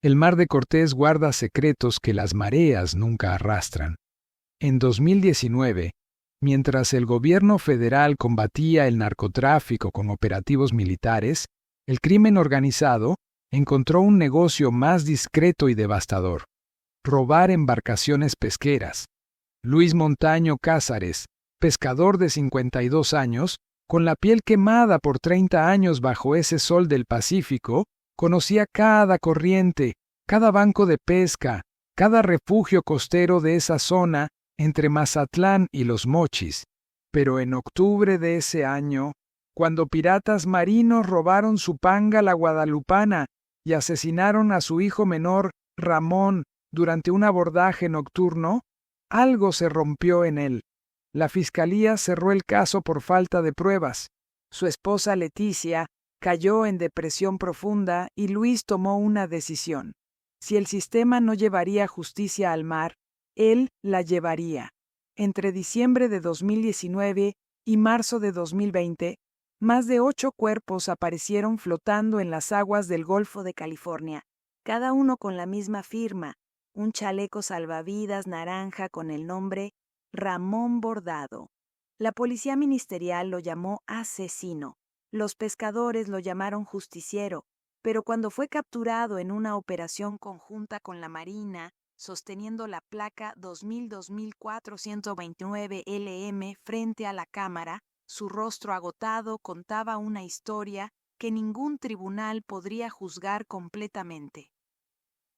El mar de Cortés guarda secretos que las mareas nunca arrastran. En 2019, mientras el gobierno federal combatía el narcotráfico con operativos militares, el crimen organizado encontró un negocio más discreto y devastador: robar embarcaciones pesqueras. Luis Montaño Cázares, pescador de 52 años, con la piel quemada por 30 años bajo ese sol del Pacífico, conocía cada corriente, cada banco de pesca, cada refugio costero de esa zona entre Mazatlán y Los Mochis. Pero en octubre de ese año, cuando piratas marinos robaron su panga la Guadalupana y asesinaron a su hijo menor, Ramón, durante un abordaje nocturno, algo se rompió en él. La fiscalía cerró el caso por falta de pruebas. Su esposa Leticia cayó en depresión profunda y Luis tomó una decisión. Si el sistema no llevaría justicia al mar, él la llevaría. Entre diciembre de 2019 y marzo de 2020, más de 8 cuerpos aparecieron flotando en las aguas del Golfo de California, cada uno con la misma firma, un chaleco salvavidas naranja con el nombre Ramón bordado. La policía ministerial lo llamó asesino. Los pescadores lo llamaron justiciero, pero cuando fue capturado en una operación conjunta con la Marina, sosteniendo la placa 2000-2429 LM frente a la cámara, su rostro agotado contaba una historia que ningún tribunal podría juzgar completamente.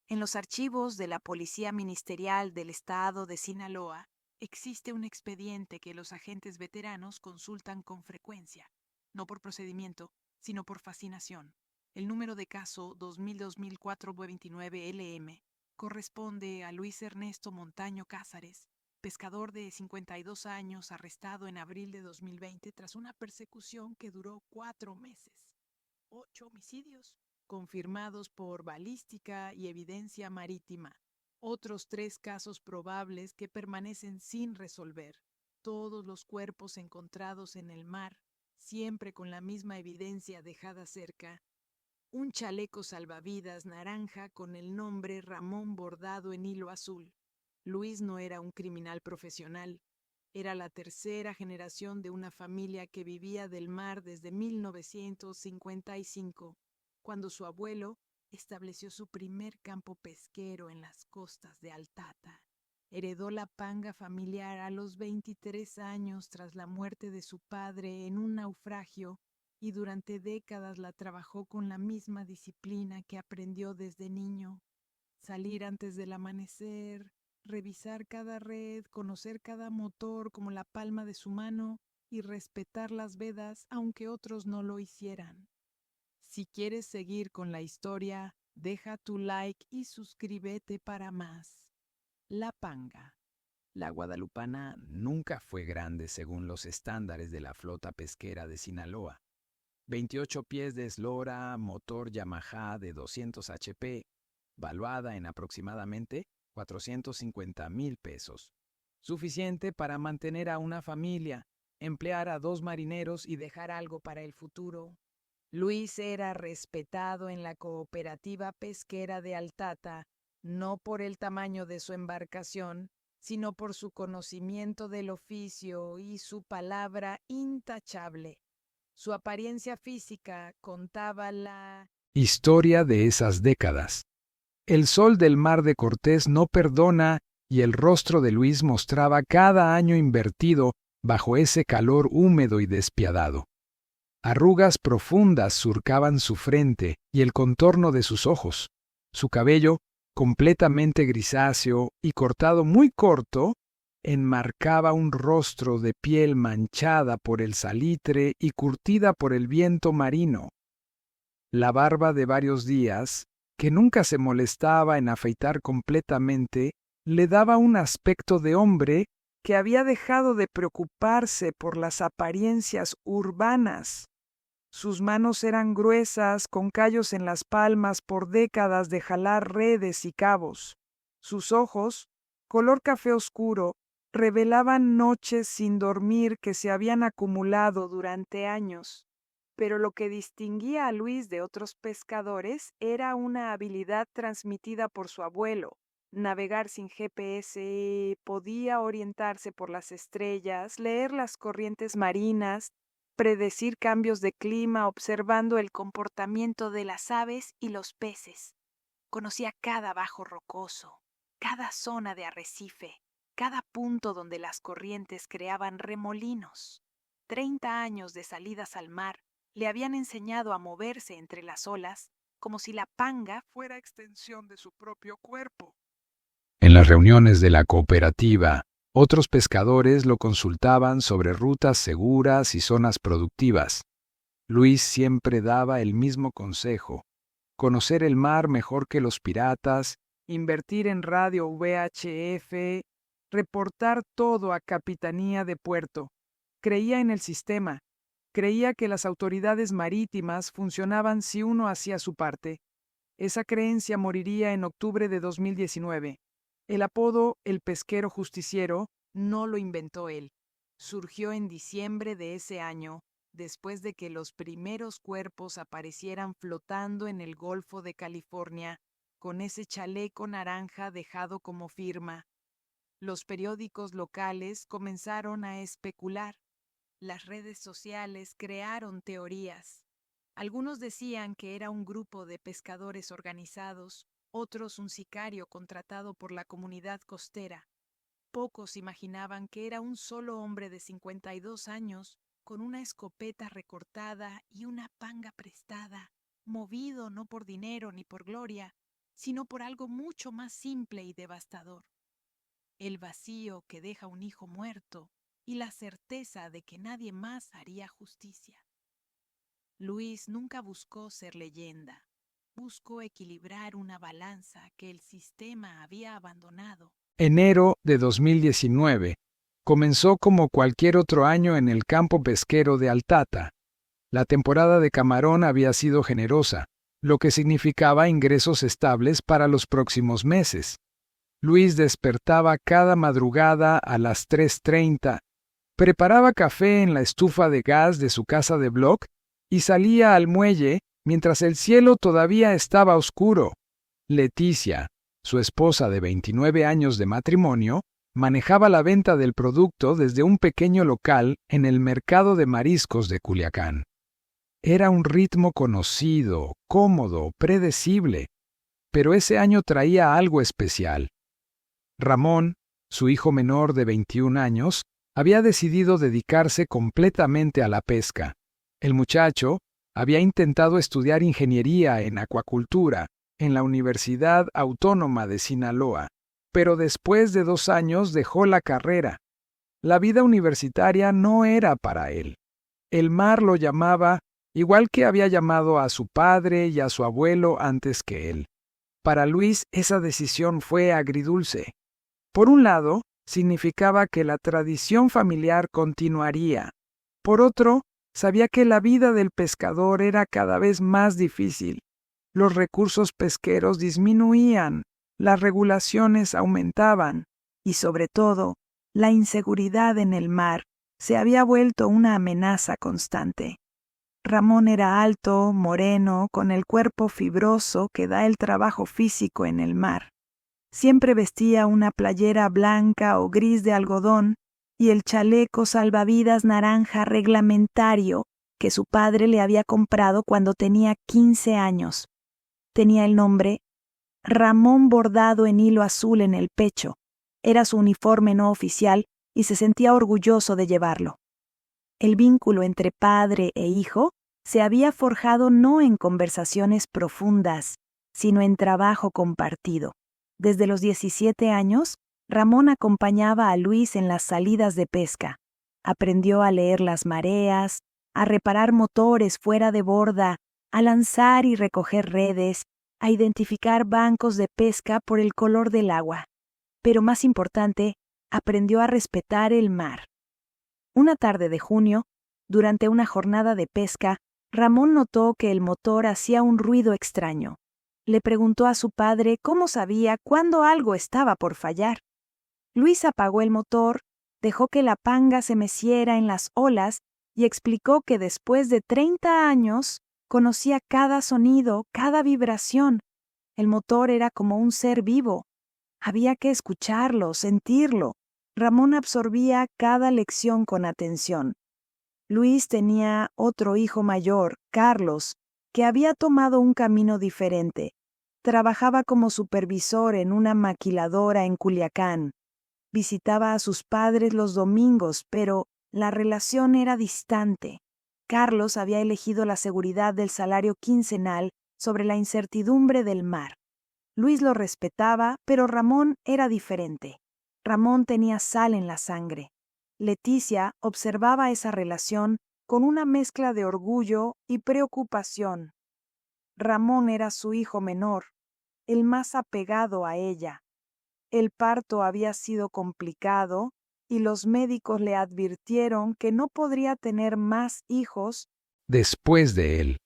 En los archivos de la Policía Ministerial del Estado de Sinaloa, existe un expediente que los agentes veteranos consultan con frecuencia, no por procedimiento, sino por fascinación. El número de caso 2000-2429 LM corresponde a Luis Ernesto Montaño Cázares, pescador de 52 años arrestado en abril de 2020 tras una persecución que duró 4 meses. 8 homicidios confirmados por balística y evidencia marítima. Otros 3 casos probables que permanecen sin resolver. Todos los cuerpos encontrados en el mar, siempre con la misma evidencia dejada cerca. Un chaleco salvavidas naranja con el nombre Ramón bordado en hilo azul. Luis no era un criminal profesional. Era la tercera generación de una familia que vivía del mar desde 1955, cuando su abuelo estableció su primer campo pesquero en las costas de Altata. Heredó la panga familiar a los 23 años tras la muerte de su padre en un naufragio y durante décadas la trabajó con la misma disciplina que aprendió desde niño. Salir antes del amanecer, revisar cada red, conocer cada motor como la palma de su mano y respetar las vedas aunque otros no lo hicieran. Si quieres seguir con la historia, deja tu like y suscríbete para más. La panga. La Guadalupana nunca fue grande según los estándares de la flota pesquera de Sinaloa. 28 pies de eslora, motor Yamaha de 200 HP, valuada en aproximadamente 450,000 pesos. Suficiente para mantener a una familia, emplear a 2 marineros y dejar algo para el futuro. Luis era respetado en la cooperativa pesquera de Altata, no por el tamaño de su embarcación, sino por su conocimiento del oficio y su palabra intachable. Su apariencia física contaba la historia de esas décadas. El sol del mar de Cortés no perdona y el rostro de Luis mostraba cada año invertido bajo ese calor húmedo y despiadado. Arrugas profundas surcaban su frente y el contorno de sus ojos. Su cabello, completamente grisáceo y cortado muy corto, enmarcaba un rostro de piel manchada por el salitre y curtida por el viento marino. La barba de varios días, que nunca se molestaba en afeitar completamente, le daba un aspecto de hombre que había dejado de preocuparse por las apariencias urbanas. Sus manos eran gruesas, con callos en las palmas por décadas de jalar redes y cabos. Sus ojos, color café oscuro, revelaban noches sin dormir que se habían acumulado durante años. Pero lo que distinguía a Luis de otros pescadores era una habilidad transmitida por su abuelo. Navegar sin GPS, podía orientarse por las estrellas, leer las corrientes marinas, predecir cambios de clima observando el comportamiento de las aves y los peces. Conocía cada bajo rocoso, cada zona de arrecife, cada punto donde las corrientes creaban remolinos. 30 años de salidas al mar le habían enseñado a moverse entre las olas como si la panga fuera extensión de su propio cuerpo. En las reuniones de la cooperativa, otros pescadores lo consultaban sobre rutas seguras y zonas productivas. Luis siempre daba el mismo consejo: conocer el mar mejor que los piratas, Invertir en radio VHF, reportar todo a Capitanía de Puerto. Creía en el sistema. Creía que las autoridades marítimas funcionaban si uno hacía su parte. Esa creencia moriría en octubre de 2019. El apodo "el pesquero justiciero" no lo inventó él. Surgió en diciembre de ese año, después de que los primeros cuerpos aparecieran flotando en el Golfo de California, con ese chaleco naranja dejado como firma. Los periódicos locales comenzaron a especular. Las redes sociales crearon teorías. Algunos decían que era un grupo de pescadores organizados, otros un sicario contratado por la comunidad costera. Pocos imaginaban que era un solo hombre de 52 años, con una escopeta recortada y una panga prestada, movido no por dinero ni por gloria, sino por algo mucho más simple y devastador: el vacío que deja un hijo muerto y la certeza de que nadie más haría justicia. Luis nunca buscó ser leyenda, buscó equilibrar una balanza que el sistema había abandonado. Enero de 2019 comenzó como cualquier otro año en el campo pesquero de Altata. La temporada de camarón había sido generosa, lo que significaba ingresos estables para los próximos meses. Luis despertaba cada madrugada a las 3:30, preparaba café en la estufa de gas de su casa de bloc y salía al muelle mientras el cielo todavía estaba oscuro. Leticia, su esposa de 29 años de matrimonio, manejaba la venta del producto desde un pequeño local en el mercado de mariscos de Culiacán. Era un ritmo conocido, cómodo, predecible, pero ese año traía algo especial. Ramón, su hijo menor de 21 años, había decidido dedicarse completamente a la pesca. El muchacho había intentado estudiar ingeniería en acuacultura en la Universidad Autónoma de Sinaloa, pero después de 2 años dejó la carrera. La vida universitaria no era para él. El mar lo llamaba, igual que había llamado a su padre y a su abuelo antes que él. Para Luis esa decisión fue agridulce. Por un lado, significaba que la tradición familiar continuaría. Por otro, sabía que la vida del pescador era cada vez más difícil. Los recursos pesqueros disminuían, las regulaciones aumentaban y, sobre todo, la inseguridad en el mar se había vuelto una amenaza constante. Ramón era alto, moreno, con el cuerpo fibroso que da el trabajo físico en el mar. Siempre vestía una playera blanca o gris de algodón y el chaleco salvavidas naranja reglamentario que su padre le había comprado cuando tenía 15 años. Tenía el nombre Ramón bordado en hilo azul en el pecho. Era su uniforme no oficial y se sentía orgulloso de llevarlo. El vínculo entre padre e hijo se había forjado no en conversaciones profundas, sino en trabajo compartido. Desde los 17 años, Ramón acompañaba a Luis en las salidas de pesca. Aprendió a leer las mareas, a reparar motores fuera de borda, a lanzar y recoger redes, a identificar bancos de pesca por el color del agua. Pero más importante, aprendió a respetar el mar. Una tarde de junio, durante una jornada de pesca, Ramón notó que el motor hacía un ruido extraño. Le preguntó a su padre cómo sabía cuándo algo estaba por fallar. Luis apagó el motor, dejó que la panga se meciera en las olas y explicó que después de 30 años conocía cada sonido, cada vibración. El motor era como un ser vivo. Había que escucharlo, sentirlo. Ramón absorbía cada lección con atención. Luis tenía otro hijo mayor, Carlos, que había tomado un camino diferente. Trabajaba como supervisor en una maquiladora en Culiacán. Visitaba a sus padres los domingos, pero la relación era distante. Carlos había elegido la seguridad del salario quincenal sobre la incertidumbre del mar. Luis lo respetaba, pero Ramón era diferente. Ramón tenía sal en la sangre. Leticia observaba esa relación con una mezcla de orgullo y preocupación. Ramón era su hijo menor, el más apegado a ella. El parto había sido complicado y los médicos le advirtieron que no podría tener más hijos después de él.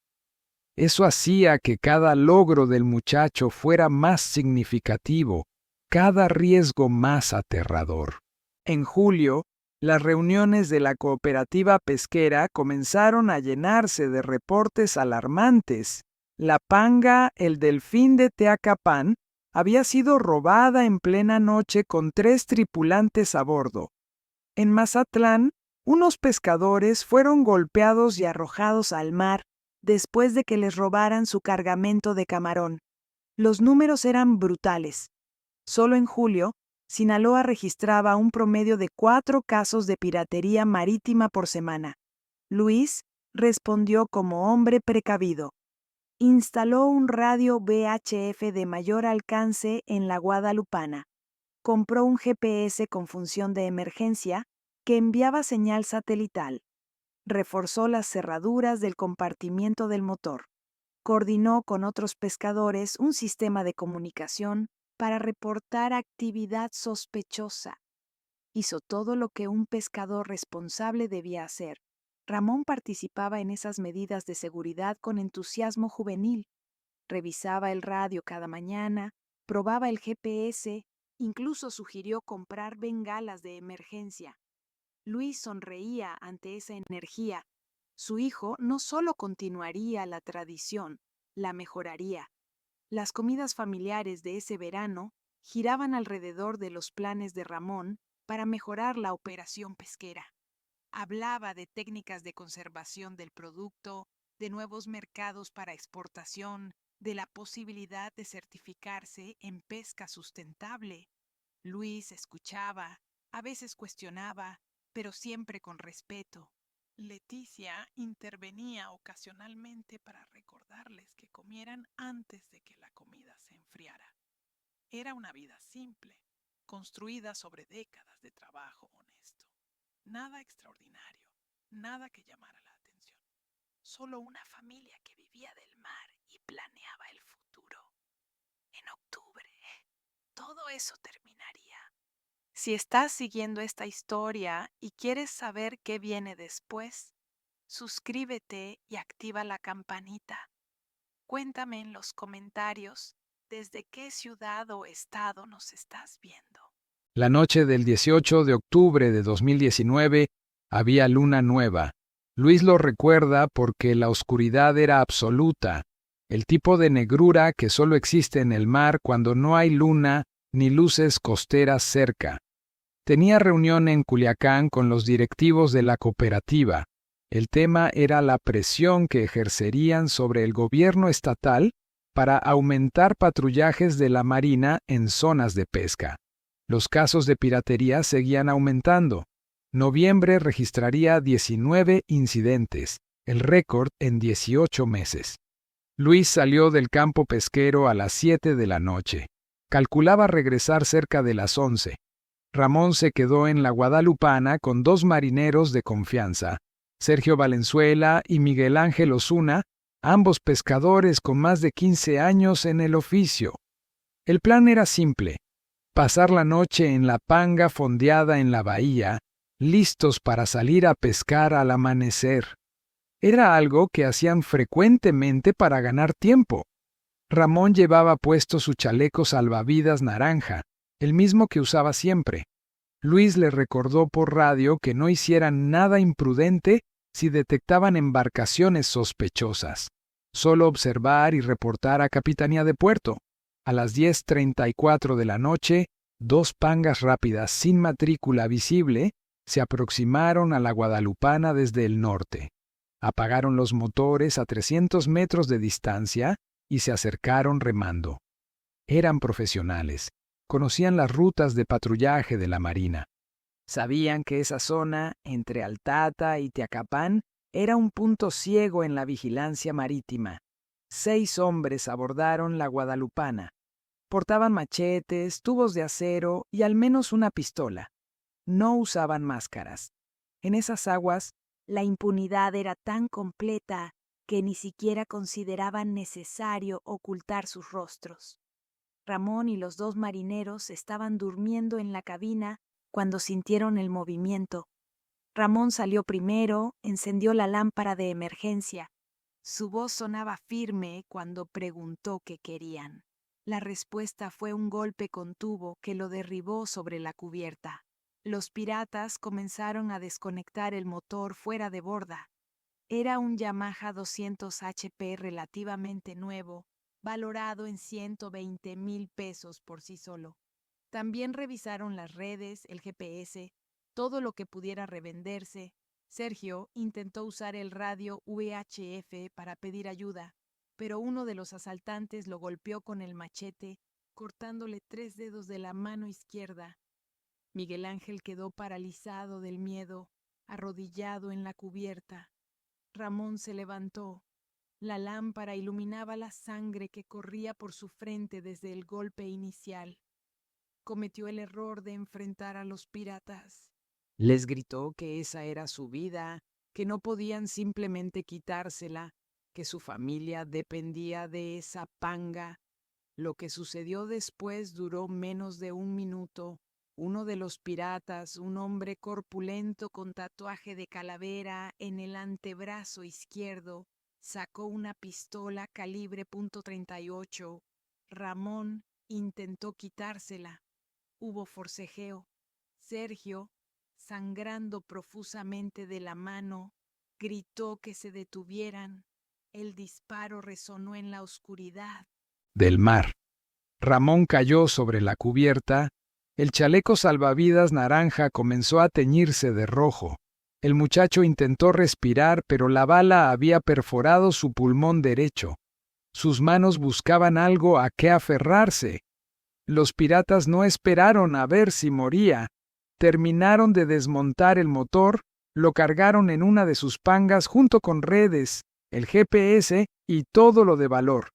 Eso hacía que cada logro del muchacho fuera más significativo, cada riesgo más aterrador. En julio, las reuniones de la cooperativa pesquera comenzaron a llenarse de reportes alarmantes. La panga, el delfín de Teacapán, había sido robada en plena noche con 3 tripulantes a bordo. En Mazatlán, unos pescadores fueron golpeados y arrojados al mar después de que les robaran su cargamento de camarón. Los números eran brutales. Solo en julio, Sinaloa registraba un promedio de 4 casos de piratería marítima por semana. Luis respondió como hombre precavido. Instaló un radio VHF de mayor alcance en la Guadalupana. Compró un GPS con función de emergencia que enviaba señal satelital. Reforzó las cerraduras del compartimiento del motor. Coordinó con otros pescadores un sistema de comunicación para reportar actividad sospechosa. Hizo todo lo que un pescador responsable debía hacer. Ramón participaba en esas medidas de seguridad con entusiasmo juvenil. Revisaba el radio cada mañana, probaba el GPS, incluso sugirió comprar bengalas de emergencia. Luis sonreía ante esa energía. Su hijo no solo continuaría la tradición, la mejoraría. Las comidas familiares de ese verano giraban alrededor de los planes de Ramón para mejorar la operación pesquera. Hablaba de técnicas de conservación del producto, de nuevos mercados para exportación, de la posibilidad de certificarse en pesca sustentable. Luis escuchaba, a veces cuestionaba, pero siempre con respeto. Leticia intervenía ocasionalmente para recordarles que comieran antes de que la comida se enfriara. Era una vida simple, construida sobre décadas de trabajo honesto. Nada extraordinario, nada que llamara la atención. Solo una familia que vivía del mar y planeaba el futuro. En octubre, todo eso terminaría. Si estás siguiendo esta historia y quieres saber qué viene después, suscríbete y activa la campanita. Cuéntame en los comentarios desde qué ciudad o estado nos estás viendo. La noche del 18 de octubre de 2019 había luna nueva. Luis lo recuerda porque la oscuridad era absoluta, el tipo de negrura que solo existe en el mar cuando no hay luna ni luces costeras cerca. Tenía reunión en Culiacán con los directivos de la cooperativa. El tema era la presión que ejercerían sobre el gobierno estatal para aumentar patrullajes de la Marina en zonas de pesca. Los casos de piratería seguían aumentando. Noviembre registraría 19 incidentes, el récord en 18 meses. Luis salió del campo pesquero a las 7 de la noche. Calculaba regresar cerca de las 11. Ramón se quedó en la Guadalupana con 2 marineros de confianza, Sergio Valenzuela y Miguel Ángel Osuna, ambos pescadores con más de 15 años en el oficio. El plan era simple: pasar la noche en la panga fondeada en la bahía, listos para salir a pescar al amanecer. Era algo que hacían frecuentemente para ganar tiempo. Ramón llevaba puesto su chaleco salvavidas naranja, el mismo que usaba siempre. Luis le recordó por radio que no hicieran nada imprudente si detectaban embarcaciones sospechosas. Solo observar y reportar a Capitanía de Puerto. A las 10:34 de la noche, 2 pangas rápidas sin matrícula visible se aproximaron a la Guadalupana desde el norte. Apagaron los motores a 300 metros de distancia y se acercaron remando. Eran profesionales, conocían las rutas de patrullaje de la Marina. Sabían que esa zona, entre Altata y Teacapán, era un punto ciego en la vigilancia marítima. 6 hombres abordaron la Guadalupana. Portaban machetes, tubos de acero y al menos una pistola. No usaban máscaras. En esas aguas, la impunidad era tan completa que ni siquiera consideraban necesario ocultar sus rostros. Ramón y los 2 marineros estaban durmiendo en la cabina cuando sintieron el movimiento. Ramón salió primero, encendió la lámpara de emergencia. Su voz sonaba firme cuando preguntó qué querían. La respuesta fue un golpe con tubo que lo derribó sobre la cubierta. Los piratas comenzaron a desconectar el motor fuera de borda. Era un Yamaha 200 HP relativamente nuevo, valorado en 120,000 pesos por sí solo. También revisaron las redes, el GPS, todo lo que pudiera revenderse. Sergio intentó usar el radio VHF para pedir ayuda, pero uno de los asaltantes lo golpeó con el machete, cortándole 3 dedos de la mano izquierda. Miguel Ángel quedó paralizado del miedo, arrodillado en la cubierta. Ramón se levantó. La lámpara iluminaba la sangre que corría por su frente desde el golpe inicial. Cometió el error de enfrentar a los piratas. Les gritó que esa era su vida, que no podían simplemente quitársela, que su familia dependía de esa panga. Lo que sucedió después duró menos de 1 minuto. Uno de los piratas, un hombre corpulento con tatuaje de calavera en el antebrazo izquierdo, sacó una pistola calibre .38. Ramón intentó quitársela. Hubo forcejeo. Sergio, sangrando profusamente de la mano, gritó que se detuvieran. El disparo resonó en la oscuridad del mar. Ramón cayó sobre la cubierta. El chaleco salvavidas naranja comenzó a teñirse de rojo. El muchacho intentó respirar, pero la bala había perforado su pulmón derecho. Sus manos buscaban algo a qué aferrarse. Los piratas no esperaron a ver si moría. Terminaron de desmontar el motor, lo cargaron en una de sus pangas junto con redes, el GPS y todo lo de valor.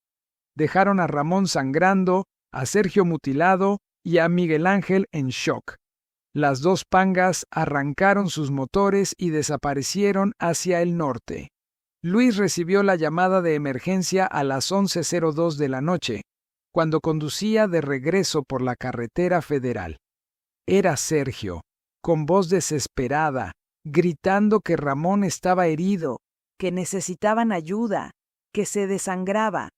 Dejaron a Ramón sangrando, a Sergio mutilado y a Miguel Ángel en shock. Las 2 pangas arrancaron sus motores y desaparecieron hacia el norte. Luis recibió la llamada de emergencia a las 11:02 de la noche, cuando conducía de regreso por la carretera federal. Era Sergio, con voz desesperada, gritando que Ramón estaba herido, que necesitaban ayuda, que se desangraba.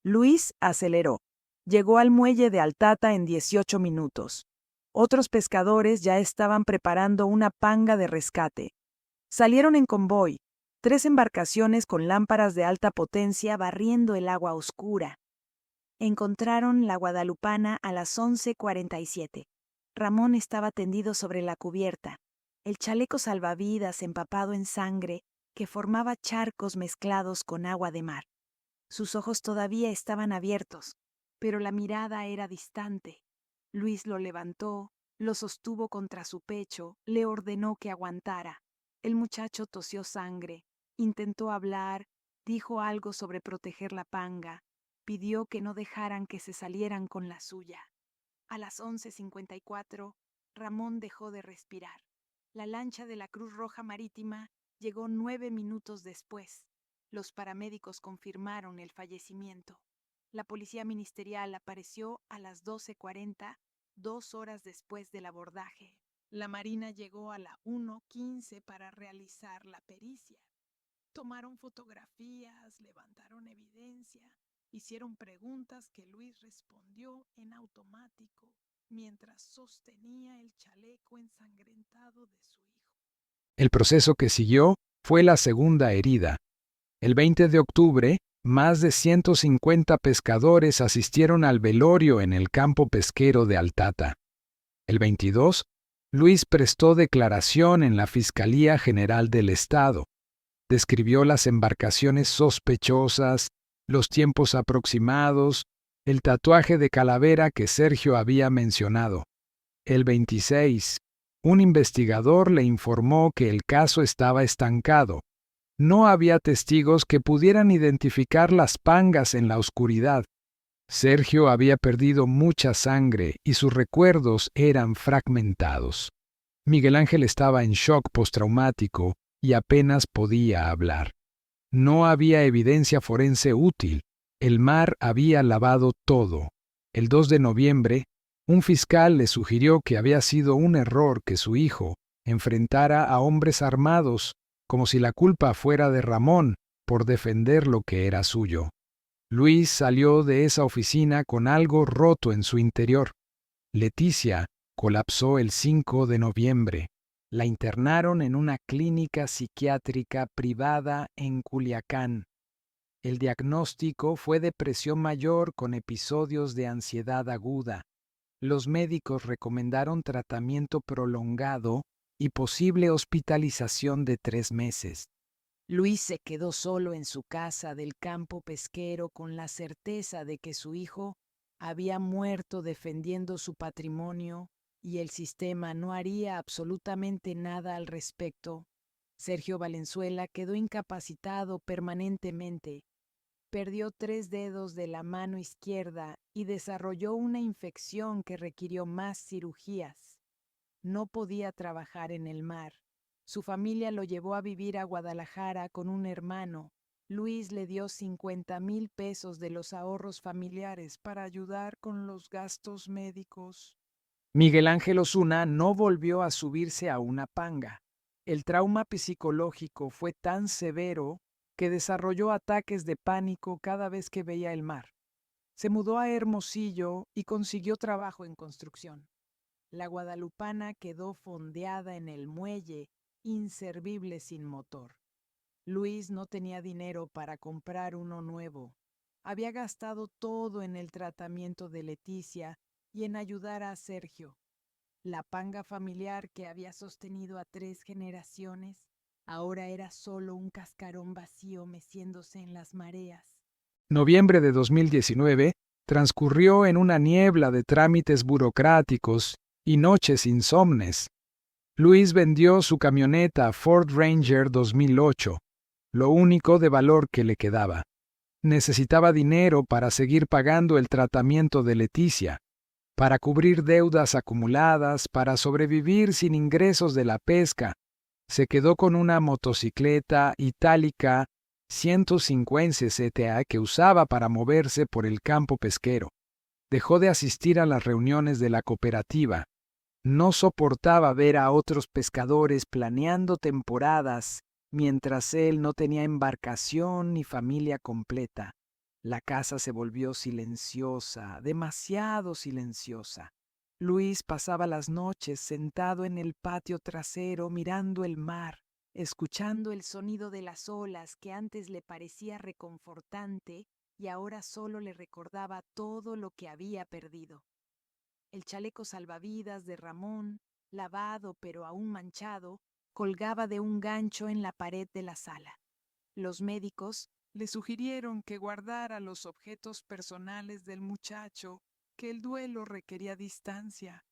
Luis aceleró. Llegó al muelle de Altata en 18 minutos. Otros pescadores ya estaban preparando una panga de rescate. Salieron en convoy, 3 embarcaciones con lámparas de alta potencia barriendo el agua oscura. Encontraron la Guadalupana a las 11:47. Ramón estaba tendido sobre la cubierta, el chaleco salvavidas empapado en sangre que formaba charcos mezclados con agua de mar. Sus ojos todavía estaban abiertos, pero la mirada era distante. Luis lo levantó, lo sostuvo contra su pecho, le ordenó que aguantara. El muchacho tosió sangre, intentó hablar, dijo algo sobre proteger la panga, pidió que no dejaran que se salieran con la suya. A las 11:54, Ramón dejó de respirar. La lancha de la Cruz Roja Marítima llegó 9 minutos después. Los paramédicos confirmaron el fallecimiento. La policía ministerial apareció a las 12:40, 2 horas después del abordaje. La Marina llegó a la 1:15 para realizar la pericia. Tomaron fotografías, levantaron evidencia, hicieron preguntas que Luis respondió en automático mientras sostenía el chaleco ensangrentado de su hijo. El proceso que siguió fue la segunda herida. El 20 de octubre, más de 150 pescadores asistieron al velorio en el campo pesquero de Altata. El 22, Luis prestó declaración en la Fiscalía General del Estado. Describió las embarcaciones sospechosas, los tiempos aproximados, el tatuaje de calavera que Sergio había mencionado. El 26, un investigador le informó que el caso estaba estancado. No había testigos que pudieran identificar las pangas en la oscuridad. Sergio había perdido mucha sangre y sus recuerdos eran fragmentados. Miguel Ángel estaba en shock postraumático y apenas podía hablar. No había evidencia forense útil. El mar había lavado todo. El 2 de noviembre, un fiscal le sugirió que había sido un error que su hijo enfrentara a hombres armados, como si la culpa fuera de Ramón por defender lo que era suyo. Luis salió de esa oficina con algo roto en su interior. Leticia colapsó el 5 de noviembre. La internaron en una clínica psiquiátrica privada en Culiacán. El diagnóstico fue depresión mayor con episodios de ansiedad aguda. Los médicos recomendaron tratamiento prolongado y posible hospitalización de 3 meses. Luis se quedó solo en su casa del campo pesquero con la certeza de que su hijo había muerto defendiendo su patrimonio y el sistema no haría absolutamente nada al respecto. Sergio Valenzuela quedó incapacitado permanentemente. Perdió 3 dedos de la mano izquierda y desarrolló una infección que requirió más cirugías. No podía trabajar en el mar. Su familia lo llevó a vivir a Guadalajara con un hermano. Luis le dio 50,000 pesos de los ahorros familiares para ayudar con los gastos médicos. Miguel Ángel Osuna no volvió a subirse a una panga. El trauma psicológico fue tan severo que desarrolló ataques de pánico cada vez que veía el mar. Se mudó a Hermosillo y consiguió trabajo en construcción. La Guadalupana quedó fondeada en el muelle, inservible sin motor. Luis no tenía dinero para comprar uno nuevo. Había gastado todo en el tratamiento de Leticia y en ayudar a Sergio. La panga familiar que había sostenido a 3 generaciones ahora era solo un cascarón vacío meciéndose en las mareas. Noviembre de 2019 transcurrió en una niebla de trámites burocráticos y noches insomnes. Luis vendió su camioneta Ford Ranger 2008, lo único de valor que le quedaba. Necesitaba dinero para seguir pagando el tratamiento de Leticia, para cubrir deudas acumuladas, para sobrevivir sin ingresos de la pesca. Se quedó con una motocicleta itálica 150 CTA que usaba para moverse por el campo pesquero. Dejó de asistir a las reuniones de la cooperativa. No soportaba ver a otros pescadores planeando temporadas mientras él no tenía embarcación ni familia completa. La casa se volvió silenciosa, demasiado silenciosa. Luis pasaba las noches sentado en el patio trasero mirando el mar, escuchando el sonido de las olas que antes le parecía reconfortante y ahora solo le recordaba todo lo que había perdido. El chaleco salvavidas de Ramón, lavado pero aún manchado, colgaba de un gancho en la pared de la sala. Los médicos le sugirieron que guardara los objetos personales del muchacho, que el duelo requería distancia.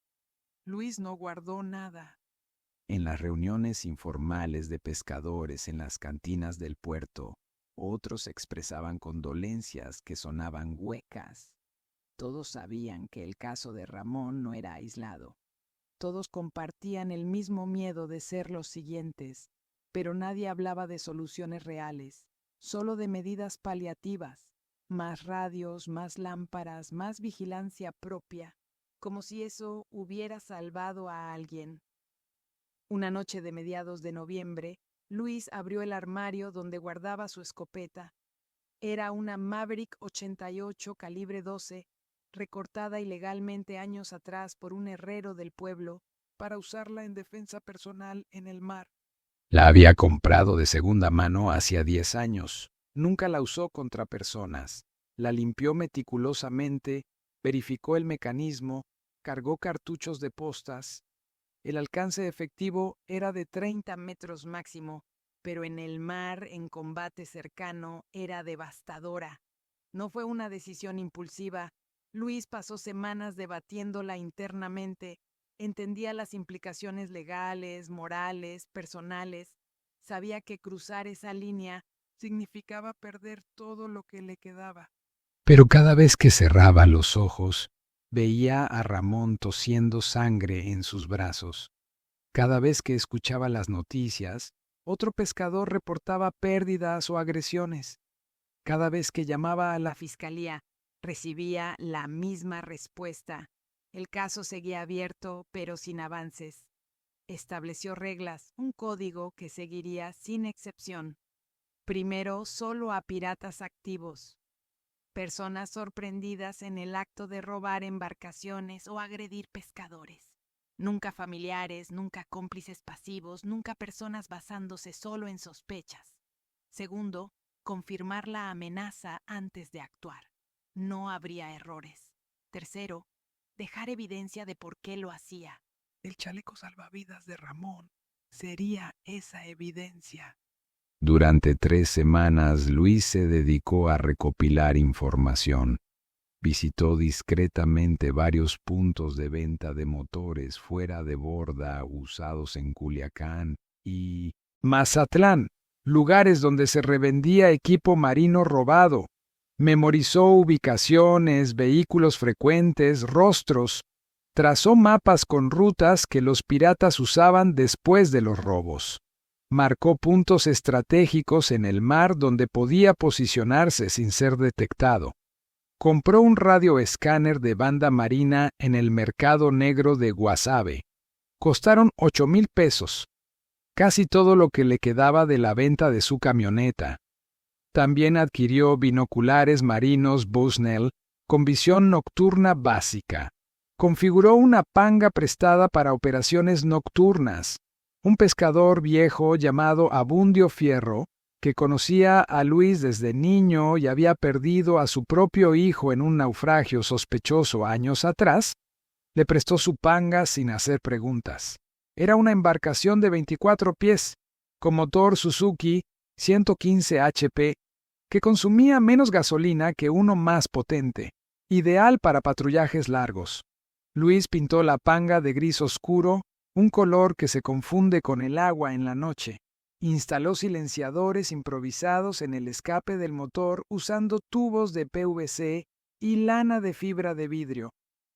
Luis no guardó nada. En las reuniones informales de pescadores en las cantinas del puerto, otros expresaban condolencias que sonaban huecas. Todos sabían que el caso de Ramón no era aislado. Todos compartían el mismo miedo de ser los siguientes, pero nadie hablaba de soluciones reales, solo de medidas paliativas, más radios, más lámparas, más vigilancia propia, como si eso hubiera salvado a alguien. Una noche de mediados de noviembre, Luis abrió el armario donde guardaba su escopeta. Era una Maverick 88 calibre 12, recortada ilegalmente años atrás por un herrero del pueblo para usarla en defensa personal en el mar. La había comprado de segunda mano hacía 10 años. Nunca la usó contra personas. La limpió meticulosamente, verificó el mecanismo, cargó cartuchos de postas. El alcance efectivo era de 30 metros máximo, pero en el mar, en combate cercano, era devastadora. No fue una decisión impulsiva. Luis pasó semanas debatiéndola internamente. Entendía las implicaciones legales, morales, personales. Sabía que cruzar esa línea significaba perder todo lo que le quedaba. Pero cada vez que cerraba los ojos, veía a Ramón tosiendo sangre en sus brazos. Cada vez que escuchaba las noticias, otro pescador reportaba pérdidas o agresiones. Cada vez que llamaba a la fiscalía, recibía la misma respuesta. El caso seguía abierto, pero sin avances. Estableció reglas, un código que seguiría sin excepción. Primero, solo a piratas activos. Personas sorprendidas en el acto de robar embarcaciones o agredir pescadores. Nunca familiares, nunca cómplices pasivos, nunca personas basándose solo en sospechas. Segundo, confirmar la amenaza antes de actuar. No habría errores. Tercero, dejar evidencia de por qué lo hacía. El chaleco salvavidas de Ramón sería esa evidencia. Durante 3 semanas, Luis se dedicó a recopilar información. Visitó discretamente varios puntos de venta de motores fuera de borda usados en Culiacán y Mazatlán, lugares donde se revendía equipo marino robado. Memorizó ubicaciones, vehículos frecuentes, rostros. Trazó mapas con rutas que los piratas usaban después de los robos. Marcó puntos estratégicos en el mar donde podía posicionarse sin ser detectado. Compró un radioescáner de banda marina en el mercado negro de Guasave. Costaron 8,000 pesos, casi todo lo que le quedaba de la venta de su camioneta. También adquirió binoculares marinos Bushnell con visión nocturna básica. Configuró una panga prestada para operaciones nocturnas. Un pescador viejo llamado Abundio Fierro, que conocía a Luis desde niño y había perdido a su propio hijo en un naufragio sospechoso años atrás, le prestó su panga sin hacer preguntas. Era una embarcación de 24 pies, con motor Suzuki 115 HP, que consumía menos gasolina que uno más potente, ideal para patrullajes largos. Luis pintó la panga de gris oscuro, un color que se confunde con el agua en la noche. Instaló silenciadores improvisados en el escape del motor usando tubos de PVC y lana de fibra de vidrio,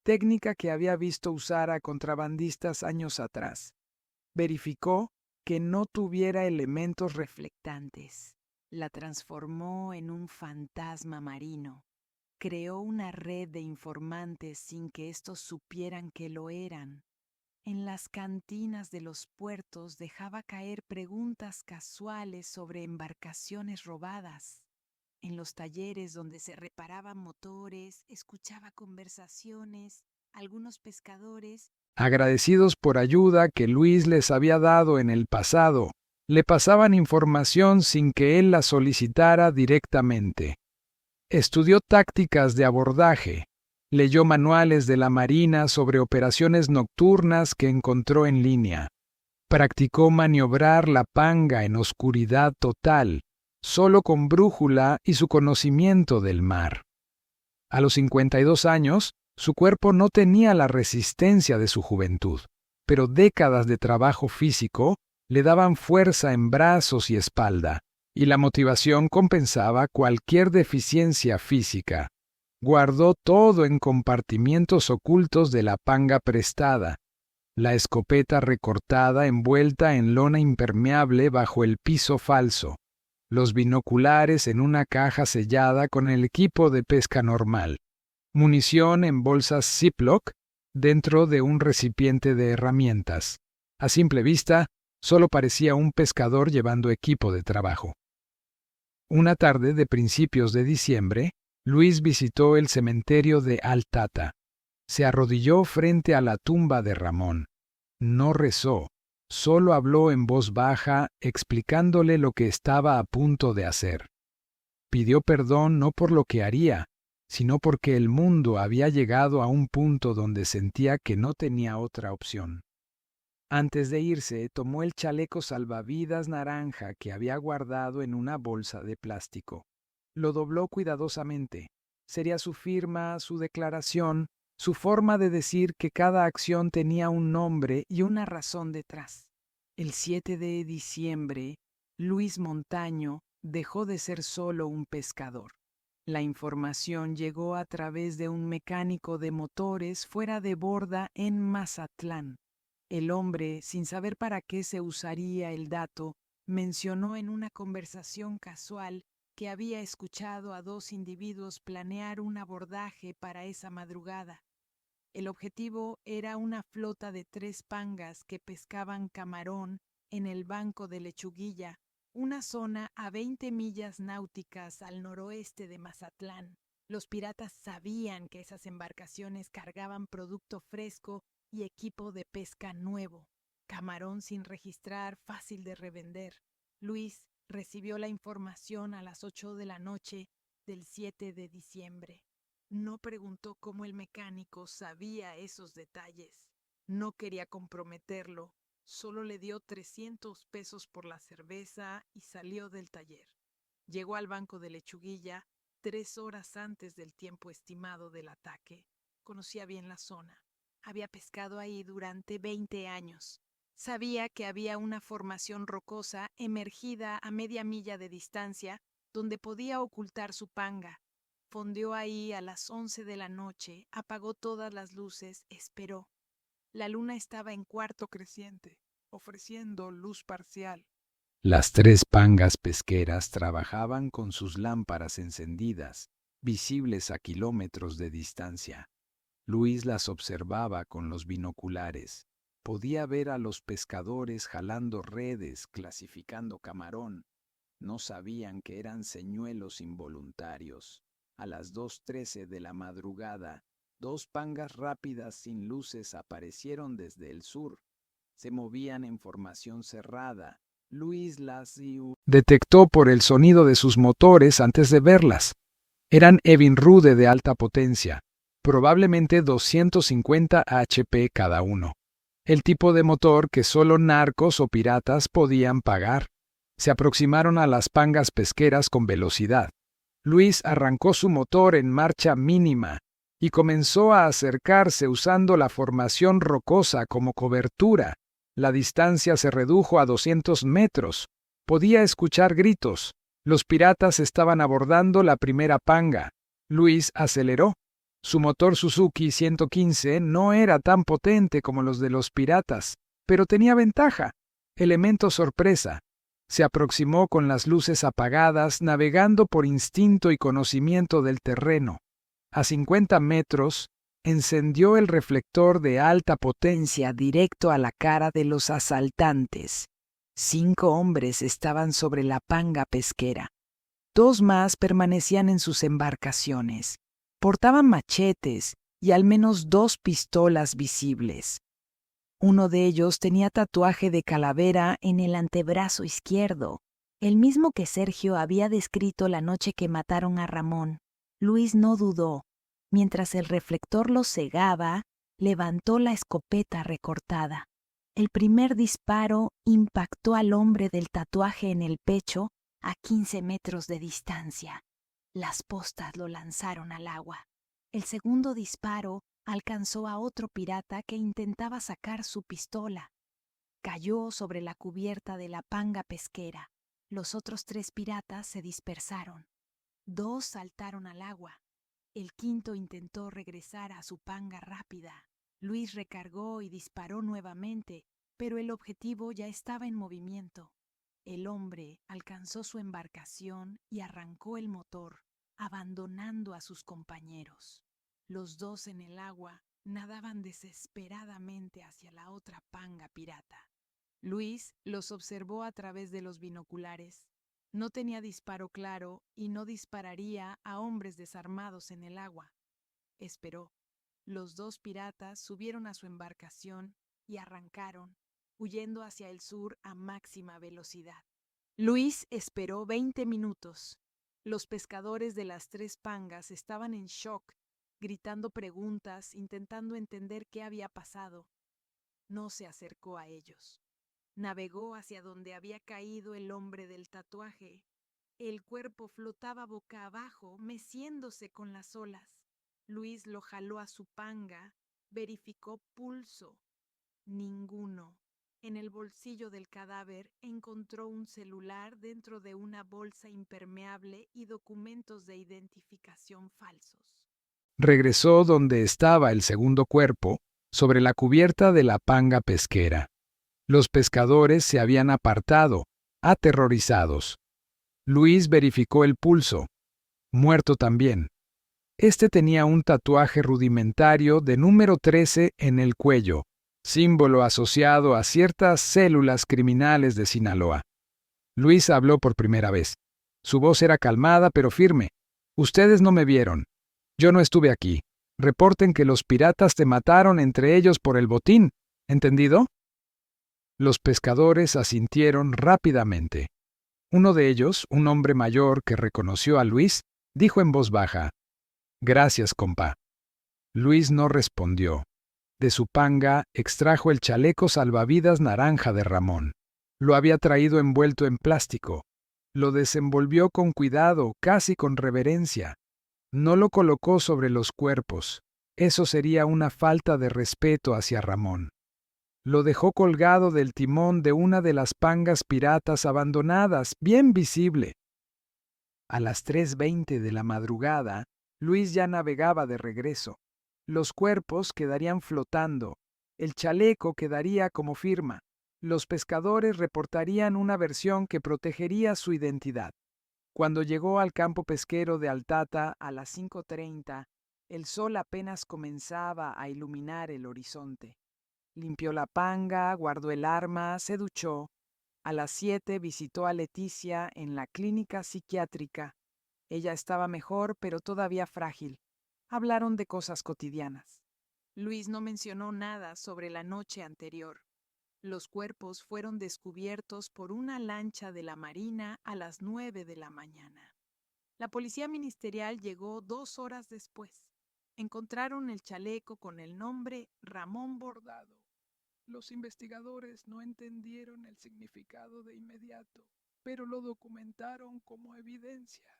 técnica que había visto usar a contrabandistas años atrás. Verificó que no tuviera elementos reflectantes. La transformó en un fantasma marino. Creó una red de informantes sin que estos supieran que lo eran. En las cantinas de los puertos dejaba caer preguntas casuales sobre embarcaciones robadas. En los talleres donde se reparaban motores, escuchaba conversaciones. Algunos pescadores, agradecidos por ayuda que Luis les había dado en el pasado, le pasaban información sin que él la solicitara directamente. Estudió tácticas de abordaje. Leyó manuales de la Marina sobre operaciones nocturnas que encontró en línea. Practicó maniobrar la panga en oscuridad total, solo con brújula y su conocimiento del mar. A los 52 años, su cuerpo no tenía la resistencia de su juventud, pero décadas de trabajo físico le daban fuerza en brazos y espalda, y la motivación compensaba cualquier deficiencia física. Guardó todo en compartimientos ocultos de la panga prestada, la escopeta recortada envuelta en lona impermeable bajo el piso falso, los binoculares en una caja sellada con el equipo de pesca normal, munición en bolsas Ziploc dentro de un recipiente de herramientas. A simple vista, solo parecía un pescador llevando equipo de trabajo. Una tarde de principios de diciembre, Luis visitó el cementerio de Altata. Se arrodilló frente a la tumba de Ramón. No rezó, Solo habló en voz baja, explicándole lo que estaba a punto de hacer. Pidió perdón no por lo que haría, sino porque el mundo había llegado a un punto donde sentía que no tenía otra opción. Antes de irse, tomó el chaleco salvavidas naranja que había guardado en una bolsa de plástico. Lo dobló cuidadosamente. Sería su firma, su declaración, su forma de decir que cada acción tenía un nombre y una razón detrás. El 7 de diciembre, Luis Montaño dejó de ser solo un pescador. La información llegó a través de un mecánico de motores fuera de borda en Mazatlán. El hombre, sin saber para qué se usaría el dato, mencionó en una conversación casual que había escuchado a dos individuos planear un abordaje para esa madrugada. El objetivo era una flota de 3 pangas que pescaban camarón en el Banco de Lechuguilla, una zona a 20 millas náuticas al noroeste de Mazatlán. Los piratas sabían que esas embarcaciones cargaban producto fresco y equipo de pesca nuevo, camarón sin registrar, fácil de revender. Luis recibió la información a las 8 de la noche del 7 de diciembre. No preguntó cómo el mecánico sabía esos detalles. No quería comprometerlo. Solo le dio 300 pesos por la cerveza y salió del taller. Llegó al Banco de Lechuguilla 3 horas antes del tiempo estimado del ataque. Conocía bien la zona. Había pescado ahí durante 20 años. Sabía que había una formación rocosa emergida a media milla de distancia donde podía ocultar su panga. Fondeó ahí a las 11 de la noche, apagó todas las luces, esperó. La luna estaba en cuarto creciente, ofreciendo luz parcial. Las 3 pangas pesqueras trabajaban con sus lámparas encendidas, visibles a kilómetros de distancia. Luis las observaba con los binoculares. Podía ver a los pescadores jalando redes, clasificando camarón. No sabían que eran señuelos involuntarios. A las 2:13 de la madrugada, 2 pangas rápidas sin luces aparecieron desde el sur. Se movían en formación cerrada. Luis las detectó por el sonido de sus motores antes de verlas. Eran Evinrude de alta potencia, probablemente 250 HP cada uno. El tipo de motor que solo narcos o piratas podían pagar. Se aproximaron a las pangas pesqueras con velocidad. Luis arrancó su motor en marcha mínima y comenzó a acercarse usando la formación rocosa como cobertura. La distancia se redujo a 200 metros. Podía escuchar gritos. Los piratas estaban abordando la primera panga. Luis aceleró. Su motor Suzuki 115 no era tan potente como los de los piratas, pero tenía ventaja. Elemento sorpresa. Se aproximó con las luces apagadas, navegando por instinto y conocimiento del terreno. A 50 metros, encendió el reflector de alta potencia directo a la cara de los asaltantes. 5 hombres estaban sobre la panga pesquera. 2 más permanecían en sus embarcaciones. Portaban machetes y al menos 2 pistolas visibles. Uno de ellos tenía tatuaje de calavera en el antebrazo izquierdo, el mismo que Sergio había descrito la noche que mataron a Ramón. Luis no dudó. Mientras el reflector lo cegaba, levantó la escopeta recortada. El primer disparo impactó al hombre del tatuaje en el pecho a 15 metros de distancia. Las postas lo lanzaron al agua. El segundo disparo alcanzó a otro pirata que intentaba sacar su pistola. Cayó sobre la cubierta de la panga pesquera. Los otros 3 piratas se dispersaron. 2 saltaron al agua. El quinto intentó regresar a su panga rápida. Luis recargó y disparó nuevamente, pero el objetivo ya estaba en movimiento. El hombre alcanzó su embarcación y arrancó el motor, abandonando a sus compañeros. Los 2 en el agua nadaban desesperadamente hacia la otra panga pirata. Luis los observó a través de los binoculares. No tenía disparo claro y no dispararía a hombres desarmados en el agua. Esperó. Los 2 piratas subieron a su embarcación y arrancaron. huyendo hacia el sur a máxima velocidad. Luis esperó 20 minutos. Los pescadores de las 3 pangas estaban en shock, gritando preguntas, intentando entender qué había pasado. No se acercó a ellos. Navegó hacia donde había caído el hombre del tatuaje. El cuerpo flotaba boca abajo, meciéndose con las olas. Luis lo jaló a su panga, verificó pulso. Ninguno. En el bolsillo del cadáver encontró un celular dentro de una bolsa impermeable y documentos de identificación falsos. Regresó donde estaba el segundo cuerpo, sobre la cubierta de la panga pesquera. Los pescadores se habían apartado, aterrorizados. Luis verificó el pulso. Muerto también. Este tenía un tatuaje rudimentario de número 13 en el cuello, símbolo asociado a ciertas células criminales de Sinaloa. Luis habló por primera vez. Su voz era calmada pero firme. Ustedes no me vieron. Yo no estuve aquí. Reporten que los piratas te mataron entre ellos por el botín. ¿Entendido? Los pescadores asintieron rápidamente. Uno de ellos, un hombre mayor que reconoció a Luis, dijo en voz baja: «Gracias, compa». Luis no respondió. De su panga extrajo el chaleco salvavidas naranja de Ramón. Lo había traído envuelto en plástico. Lo desenvolvió con cuidado, casi con reverencia. No lo colocó sobre los cuerpos. Eso sería una falta de respeto hacia Ramón. Lo dejó colgado del timón de una de las pangas piratas abandonadas, bien visible. A las 3:20 de la madrugada, Luis ya navegaba de regreso. Los cuerpos quedarían flotando. El chaleco quedaría como firma. Los pescadores reportarían una versión que protegería su identidad. Cuando llegó al campo pesquero de Altata a las 5:30, el sol apenas comenzaba a iluminar el horizonte. Limpió la panga, guardó el arma, se duchó. A las 7 visitó a Leticia en la clínica psiquiátrica. Ella estaba mejor, pero todavía frágil. Hablaron de cosas cotidianas. Luis no mencionó nada sobre la noche anterior. Los cuerpos fueron descubiertos por una lancha de la Marina a las 9 de la mañana. La policía ministerial llegó 2 horas después. Encontraron el chaleco con el nombre Ramón bordado. Los investigadores no entendieron el significado de inmediato, pero lo documentaron como evidencia.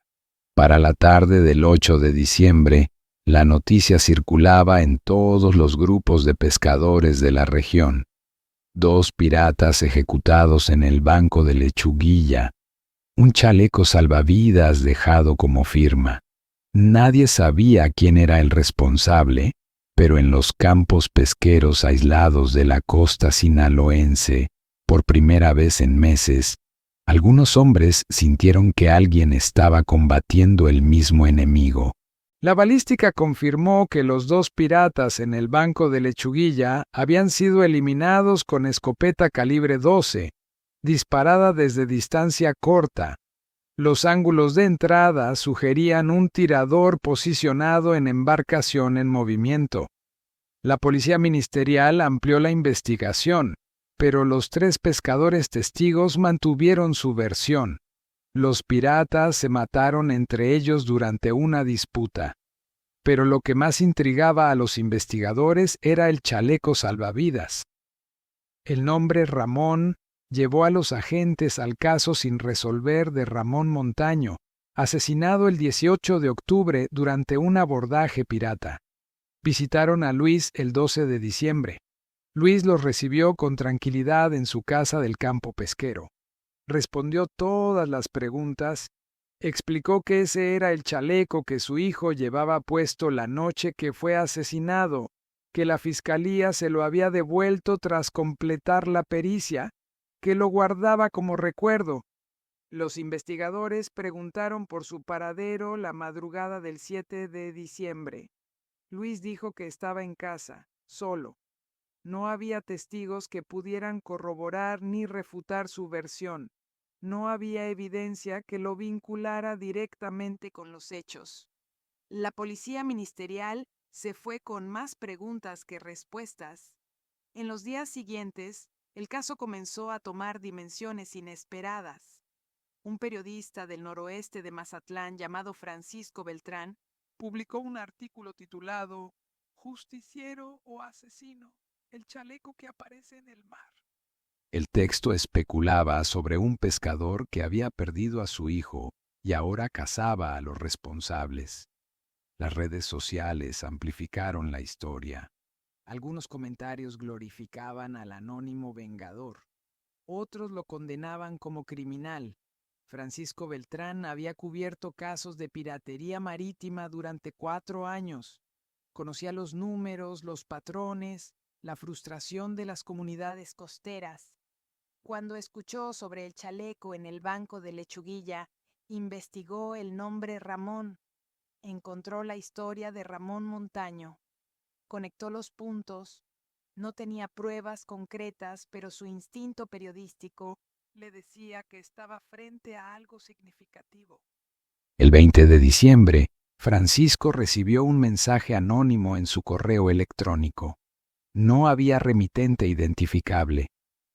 Para la tarde del 8 de diciembre, la noticia circulaba en todos los grupos de pescadores de la región. 2 piratas ejecutados en el banco de Lechuguilla. Un chaleco salvavidas dejado como firma. Nadie sabía quién era el responsable, pero en los campos pesqueros aislados de la costa sinaloense, por primera vez en meses, algunos hombres sintieron que alguien estaba combatiendo el mismo enemigo. La balística confirmó que los 2 piratas en el banco de Lechuguilla habían sido eliminados con escopeta calibre 12, disparada desde distancia corta. Los ángulos de entrada sugerían un tirador posicionado en embarcación en movimiento. La policía ministerial amplió la investigación, pero los 3 pescadores testigos mantuvieron su versión. Los piratas se mataron entre ellos durante una disputa. Pero lo que más intrigaba a los investigadores era el chaleco salvavidas. El nombre Ramón llevó a los agentes al caso sin resolver de Ramón Montaño, asesinado el 18 de octubre durante un abordaje pirata. Visitaron a Luis el 12 de diciembre. Luis los recibió con tranquilidad en su casa del campo pesquero. Respondió todas las preguntas, explicó que ese era el chaleco que su hijo llevaba puesto la noche que fue asesinado, que la fiscalía se lo había devuelto tras completar la pericia, que lo guardaba como recuerdo. Los investigadores preguntaron por su paradero la madrugada del 7 de diciembre. Luis dijo que estaba en casa, solo. No había testigos que pudieran corroborar ni refutar su versión. No había evidencia que lo vinculara directamente con los hechos. La policía ministerial se fue con más preguntas que respuestas. En los días siguientes, El caso comenzó a tomar dimensiones inesperadas. Un periodista del noroeste de Mazatlán llamado Francisco Beltrán publicó un artículo titulado ¿Justiciero o asesino? El chaleco que aparece en el mar. El texto especulaba sobre un pescador que había perdido a su hijo y ahora cazaba a los responsables. Las redes sociales amplificaron la historia. Algunos comentarios glorificaban al anónimo vengador. Otros lo condenaban como criminal. Francisco Beltrán había cubierto casos de piratería marítima durante 4 años. Conocía los números, los patrones, la frustración de las comunidades costeras. Cuando escuchó sobre el chaleco en el banco de Lechuguilla, investigó el nombre Ramón. Encontró la historia de Ramón Montaño. Conectó los puntos. No tenía pruebas concretas, pero su instinto periodístico le decía que estaba frente a algo significativo. El 20 de diciembre, Francisco recibió un mensaje anónimo en su correo electrónico. No había remitente identificable.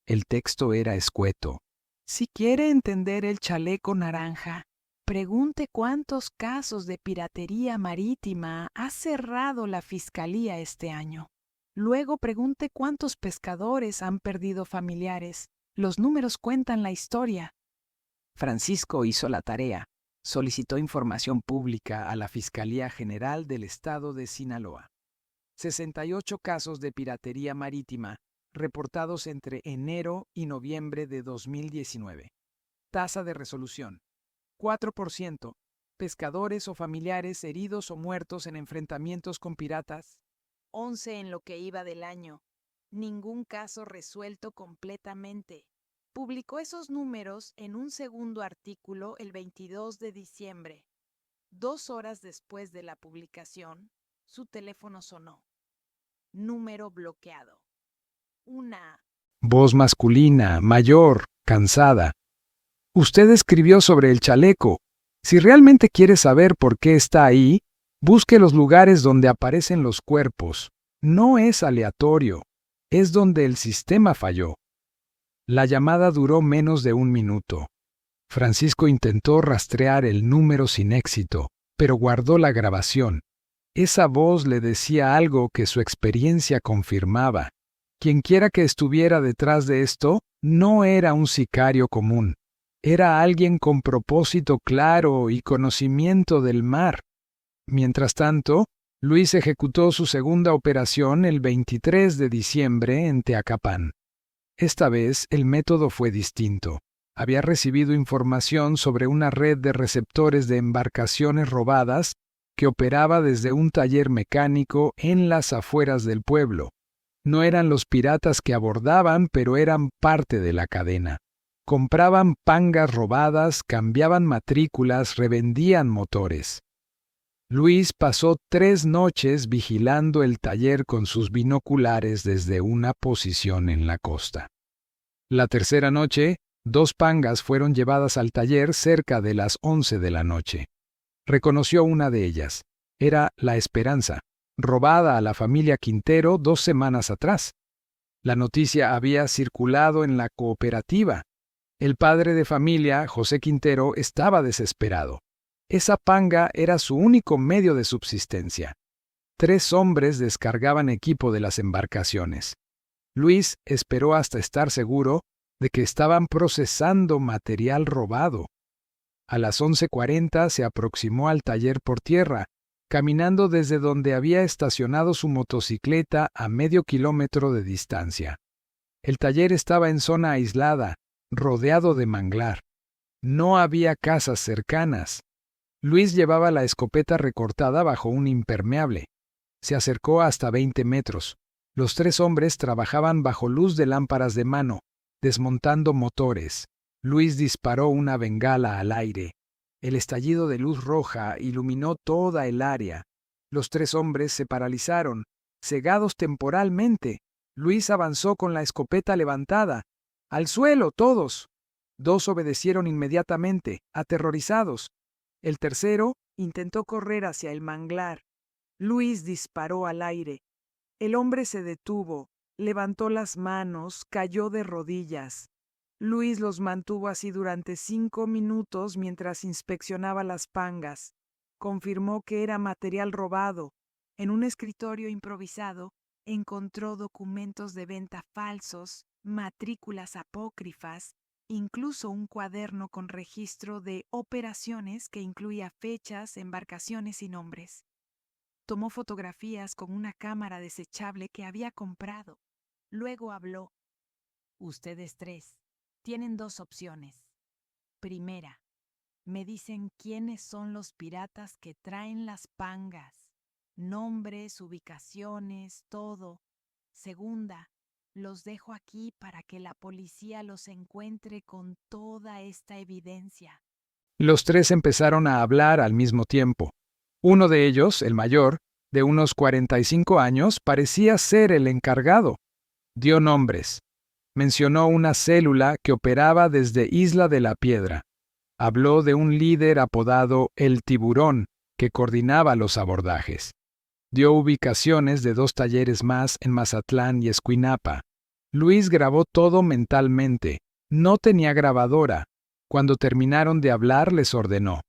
El texto era escueto. Si quiere entender el chaleco naranja, pregunte cuántos casos de piratería marítima ha cerrado la Fiscalía este año. Luego pregunte cuántos pescadores han perdido familiares. Los números cuentan la historia. Francisco hizo la tarea. Solicitó información pública a la Fiscalía General del Estado de Sinaloa. 68 casos de piratería marítima reportados entre enero y noviembre de 2019. Tasa de resolución: 4%. Pescadores o familiares heridos o muertos en enfrentamientos con piratas: 11 en lo que iba del año. Ningún caso resuelto completamente. Publicó esos números en un segundo artículo el 22 de diciembre. 2 horas después de la publicación, su teléfono sonó. Número bloqueado. Una voz masculina, mayor, cansada. Usted escribió sobre el chaleco. Si realmente quiere saber por qué está ahí, busque los lugares donde aparecen los cuerpos. No es aleatorio. Es donde el sistema falló. La llamada duró menos de 1 minuto. Francisco intentó rastrear el número sin éxito, pero guardó la grabación. Esa voz le decía algo que su experiencia confirmaba. Quienquiera que estuviera detrás de esto no era un sicario común. Era alguien con propósito claro y conocimiento del mar. Mientras tanto, Luis ejecutó su segunda operación el 23 de diciembre en Teacapán. Esta vez el método fue distinto. Había recibido información sobre una red de receptores de embarcaciones robadas que operaba desde un taller mecánico en las afueras del pueblo. No eran los piratas que abordaban, pero eran parte de la cadena. Compraban pangas robadas, cambiaban matrículas, revendían motores. Luis pasó 3 noches vigilando el taller con sus binoculares desde una posición en la costa. La tercera noche, 2 pangas fueron llevadas al taller cerca de las 11 de la noche. Reconoció una de ellas. Era La Esperanza, robada a la familia Quintero 2 semanas atrás. La noticia había circulado en la cooperativa. El padre de familia, José Quintero, estaba desesperado. Esa panga era su único medio de subsistencia. 3 hombres descargaban equipo de las embarcaciones. Luis esperó hasta estar seguro de que estaban procesando material robado. A las 11:40 se aproximó al taller por tierra, caminando desde donde había estacionado su motocicleta a medio kilómetro de distancia. El taller estaba en zona aislada, rodeado de manglar. No había casas cercanas. Luis llevaba la escopeta recortada bajo un impermeable. Se acercó hasta 20 metros. Los 3 hombres trabajaban bajo luz de lámparas de mano, desmontando motores. Luis disparó una bengala al aire. El estallido de luz roja iluminó toda el área. Los 3 hombres se paralizaron, cegados temporalmente. Luis avanzó con la escopeta levantada. ¡Al suelo, todos! 2 obedecieron inmediatamente, aterrorizados. El tercero intentó correr hacia el manglar. Luis disparó al aire. El hombre se detuvo, levantó las manos, cayó de rodillas. Luis los mantuvo así durante 5 minutos mientras inspeccionaba las pangas. Confirmó que era material robado. En un escritorio improvisado, encontró documentos de venta falsos, matrículas apócrifas, incluso un cuaderno con registro de operaciones que incluía fechas, embarcaciones y nombres. Tomó fotografías con una cámara desechable que había comprado. Luego habló. Ustedes 3 tienen 2 opciones. Primera, me dicen quiénes son los piratas que traen las pangas. Nombres, ubicaciones, todo. Segunda, los dejo aquí para que la policía los encuentre con toda esta evidencia. Los 3 empezaron a hablar al mismo tiempo. Uno de ellos, el mayor, de unos 45 años, parecía ser el encargado. Dio nombres. Mencionó una célula que operaba desde Isla de la Piedra. Habló de un líder apodado El Tiburón, que coordinaba los abordajes. Dio ubicaciones de 2 talleres más en Mazatlán y Escuinapa. Luis grabó todo mentalmente. No tenía grabadora. Cuando terminaron de hablar, les ordenó: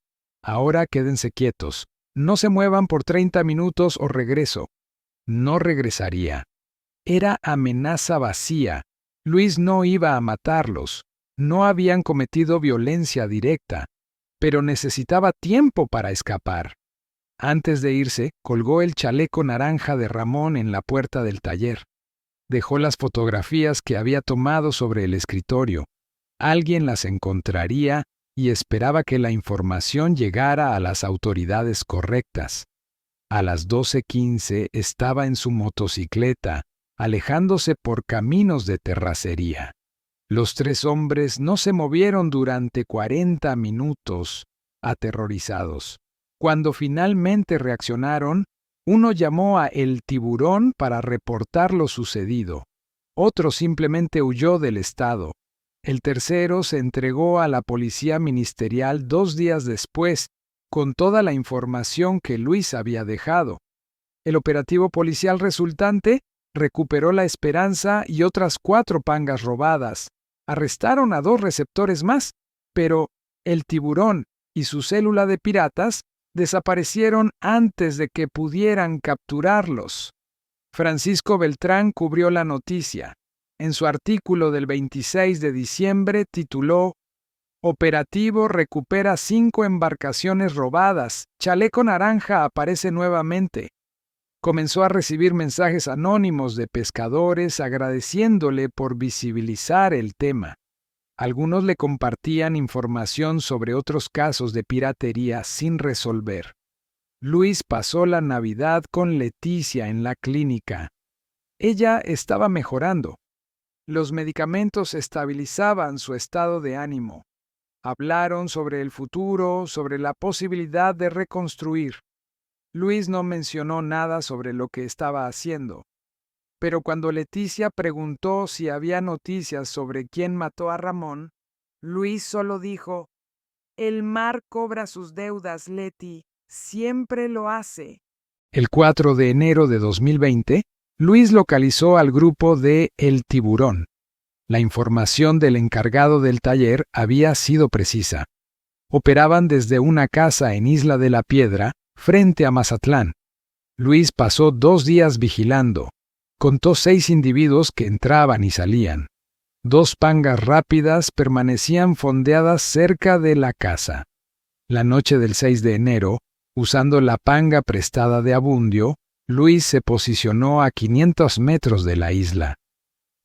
ahora quédense quietos. No se muevan por 30 minutos o regreso. No regresaría. Era amenaza vacía. Luis no iba a matarlos. No habían cometido violencia directa, pero necesitaba tiempo para escapar. Antes de irse, colgó el chaleco naranja de Ramón en la puerta del taller. Dejó las fotografías que había tomado sobre el escritorio. Alguien las encontraría y esperaba que la información llegara a las autoridades correctas. A las 12:15 estaba en su motocicleta, alejándose por caminos de terracería. Los 3 hombres no se movieron durante 40 minutos, aterrorizados. Cuando finalmente reaccionaron, uno llamó a El Tiburón para reportar lo sucedido. Otro simplemente huyó del estado. El tercero se entregó a la policía ministerial 2 días después, con toda la información que Luis había dejado. El operativo policial resultante recuperó la Esperanza y otras 4 pangas robadas. Arrestaron a 2 receptores más, pero El Tiburón y su célula de piratas desaparecieron antes de que pudieran capturarlos. Francisco Beltrán cubrió la noticia. En su artículo del 26 de diciembre tituló: Operativo recupera 5 embarcaciones robadas. Chaleco naranja aparece nuevamente. Comenzó a recibir mensajes anónimos de pescadores agradeciéndole por visibilizar el tema. Algunos le compartían información sobre otros casos de piratería sin resolver. Luis pasó la Navidad con Leticia en la clínica. Ella estaba mejorando. Los medicamentos estabilizaban su estado de ánimo. Hablaron sobre el futuro, sobre la posibilidad de reconstruir. Luis no mencionó nada sobre lo que estaba haciendo. Pero cuando Leticia preguntó si había noticias sobre quién mató a Ramón, Luis solo dijo: el mar cobra sus deudas, Leti. Siempre lo hace. El 4 de enero de 2020, Luis localizó al grupo de El Tiburón. La información del encargado del taller había sido precisa. Operaban desde una casa en Isla de la Piedra, frente a Mazatlán. Luis pasó 2 días vigilando. Contó 6 individuos que entraban y salían. 2 pangas rápidas permanecían fondeadas cerca de la casa. La noche del 6 de enero, usando la panga prestada de Abundio, Luis se posicionó a 500 metros de la isla.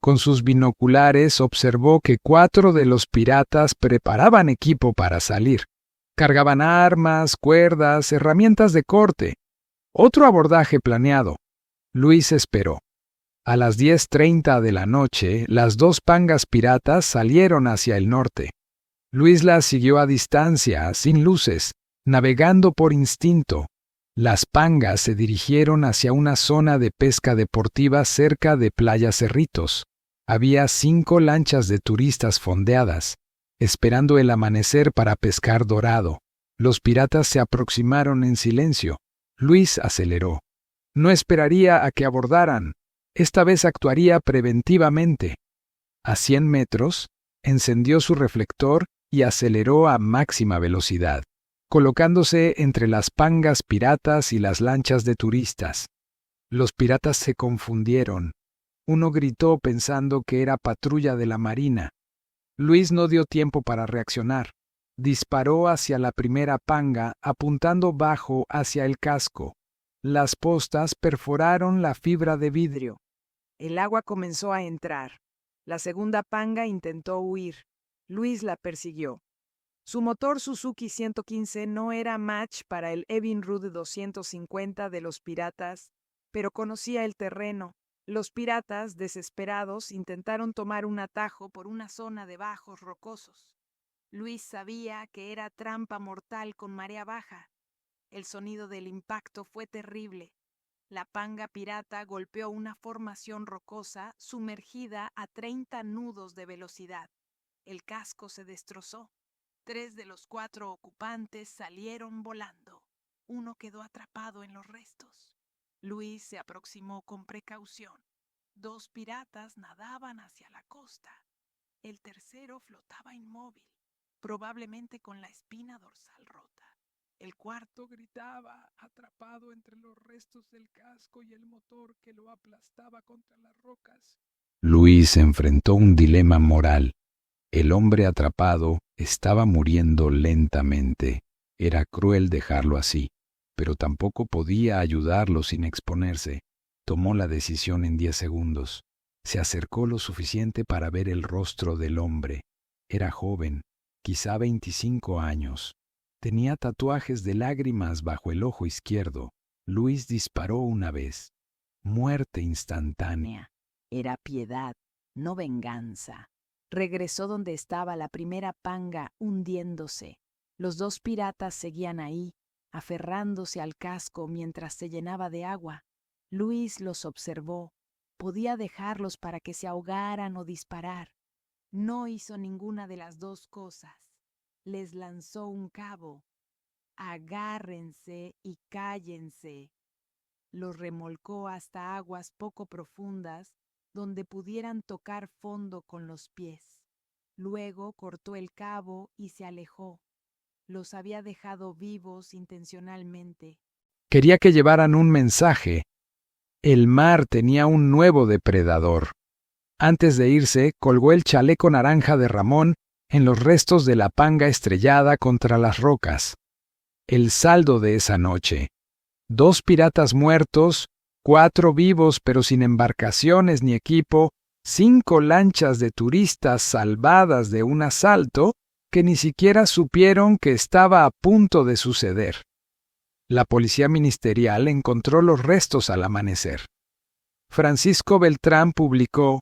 Con sus binoculares observó que 4 de los piratas preparaban equipo para salir. Cargaban armas, cuerdas, herramientas de corte. Otro abordaje planeado. Luis esperó. A las 10:30 de la noche, las 2 pangas piratas salieron hacia el norte. Luis las siguió a distancia, sin luces, navegando por instinto. Las pangas se dirigieron hacia una zona de pesca deportiva cerca de Playa Cerritos. Había 5 lanchas de turistas fondeadas, esperando el amanecer para pescar dorado. Los piratas se aproximaron en silencio. Luis aceleró. No esperaría a que abordaran. esta vez actuaría preventivamente. A 100 metros, encendió su reflector y aceleró a máxima velocidad, colocándose entre las pangas piratas y las lanchas de turistas. Los piratas se confundieron. Uno gritó pensando que era patrulla de la marina. Luis no dio tiempo para reaccionar. Disparó hacia la primera panga, apuntando bajo hacia el casco. Las postas perforaron la fibra de vidrio. El agua comenzó a entrar. La segunda panga intentó huir. Luis la persiguió. Su motor Suzuki 115 no era match para el Evinrude 250 de los piratas, pero conocía el terreno. Los piratas, desesperados, intentaron tomar un atajo por una zona de bajos rocosos. Luis sabía que era trampa mortal con marea baja. El sonido del impacto fue terrible. La panga pirata golpeó una formación rocosa sumergida a 30 nudos de velocidad. El casco se destrozó. 3 de los 4 ocupantes salieron volando. Uno quedó atrapado en los restos. Luis se aproximó con precaución. 2 piratas nadaban hacia la costa. El tercero flotaba inmóvil, probablemente con la espina dorsal rota. El cuarto gritaba, atrapado entre los restos del casco y el motor que lo aplastaba contra las rocas. Luis enfrentó un dilema moral. El hombre atrapado estaba muriendo lentamente. Era cruel dejarlo así, pero tampoco podía ayudarlo sin exponerse. Tomó la decisión en 10 segundos. Se acercó lo suficiente para ver el rostro del hombre. Era joven, quizá 25 años. Tenía tatuajes de lágrimas bajo el ojo izquierdo. Luis disparó una vez. Muerte instantánea. Era piedad, no venganza. Regresó donde estaba la primera panga hundiéndose. Los 2 piratas seguían ahí, aferrándose al casco mientras se llenaba de agua. Luis los observó. Podía dejarlos para que se ahogaran o disparar. No hizo ninguna de las 2 cosas. Les lanzó un cabo. Agárrense y cállense. Los remolcó hasta aguas poco profundas, donde pudieran tocar fondo con los pies. Luego cortó el cabo y se alejó. Los había dejado vivos intencionalmente. Quería que llevaran un mensaje. El mar tenía un nuevo depredador. Antes de irse, colgó el chaleco naranja de Ramón en los restos de la panga estrellada contra las rocas. El saldo de esa noche: 2 piratas muertos, 4 vivos pero sin embarcaciones ni equipo, 5 lanchas de turistas salvadas de un asalto que ni siquiera supieron que estaba a punto de suceder. La policía ministerial encontró los restos al amanecer. Francisco Beltrán publicó: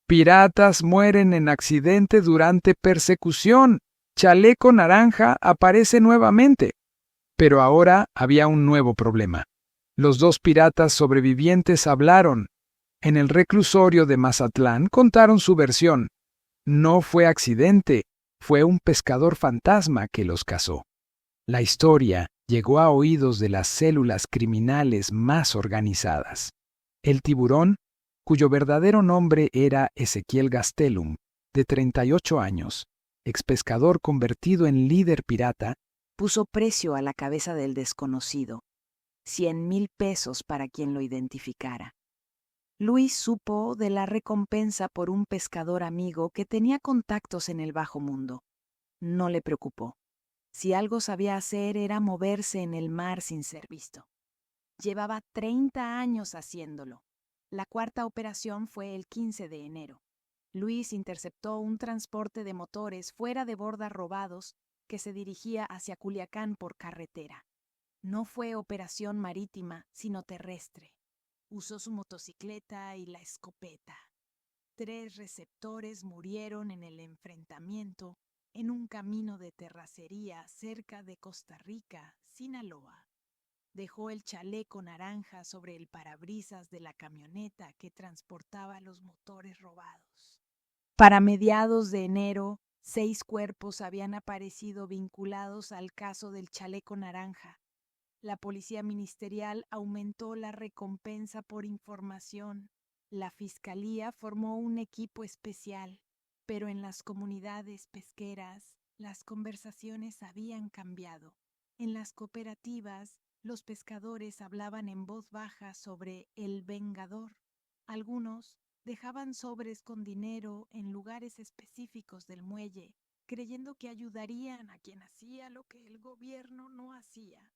Piratas mueren en accidente durante persecución. Chaleco naranja aparece nuevamente. Pero ahora había un nuevo problema. Los 2 piratas sobrevivientes hablaron. En el reclusorio de Mazatlán contaron su versión. No fue accidente, fue un pescador fantasma que los cazó. La historia llegó a oídos de las células criminales más organizadas. El tiburón, cuyo verdadero nombre era Ezequiel Gastelum, de 38 años, expescador convertido en líder pirata, puso precio a la cabeza del desconocido. 100,000 pesos para quien lo identificara. Luis supo de la recompensa por un pescador amigo que tenía contactos en el bajo mundo. No le preocupó. Si algo sabía hacer era moverse en el mar sin ser visto. Llevaba 30 años haciéndolo. La 4ª operación fue el 15 de enero. Luis interceptó un transporte de motores fuera de borda robados que se dirigía hacia Culiacán por carretera. No fue operación marítima, sino terrestre. Usó su motocicleta y la escopeta. 3 receptores murieron en el enfrentamiento en un camino de terracería cerca de Costa Rica, Sinaloa. Dejó el chaleco naranja sobre el parabrisas de la camioneta que transportaba los motores robados. Para mediados de enero, 6 cuerpos habían aparecido vinculados al caso del chaleco naranja. La policía ministerial aumentó la recompensa por información. La fiscalía formó un equipo especial, pero en las comunidades pesqueras las conversaciones habían cambiado. En las cooperativas, los pescadores hablaban en voz baja sobre el vengador. Algunos dejaban sobres con dinero en lugares específicos del muelle, creyendo que ayudarían a quien hacía lo que el gobierno no hacía.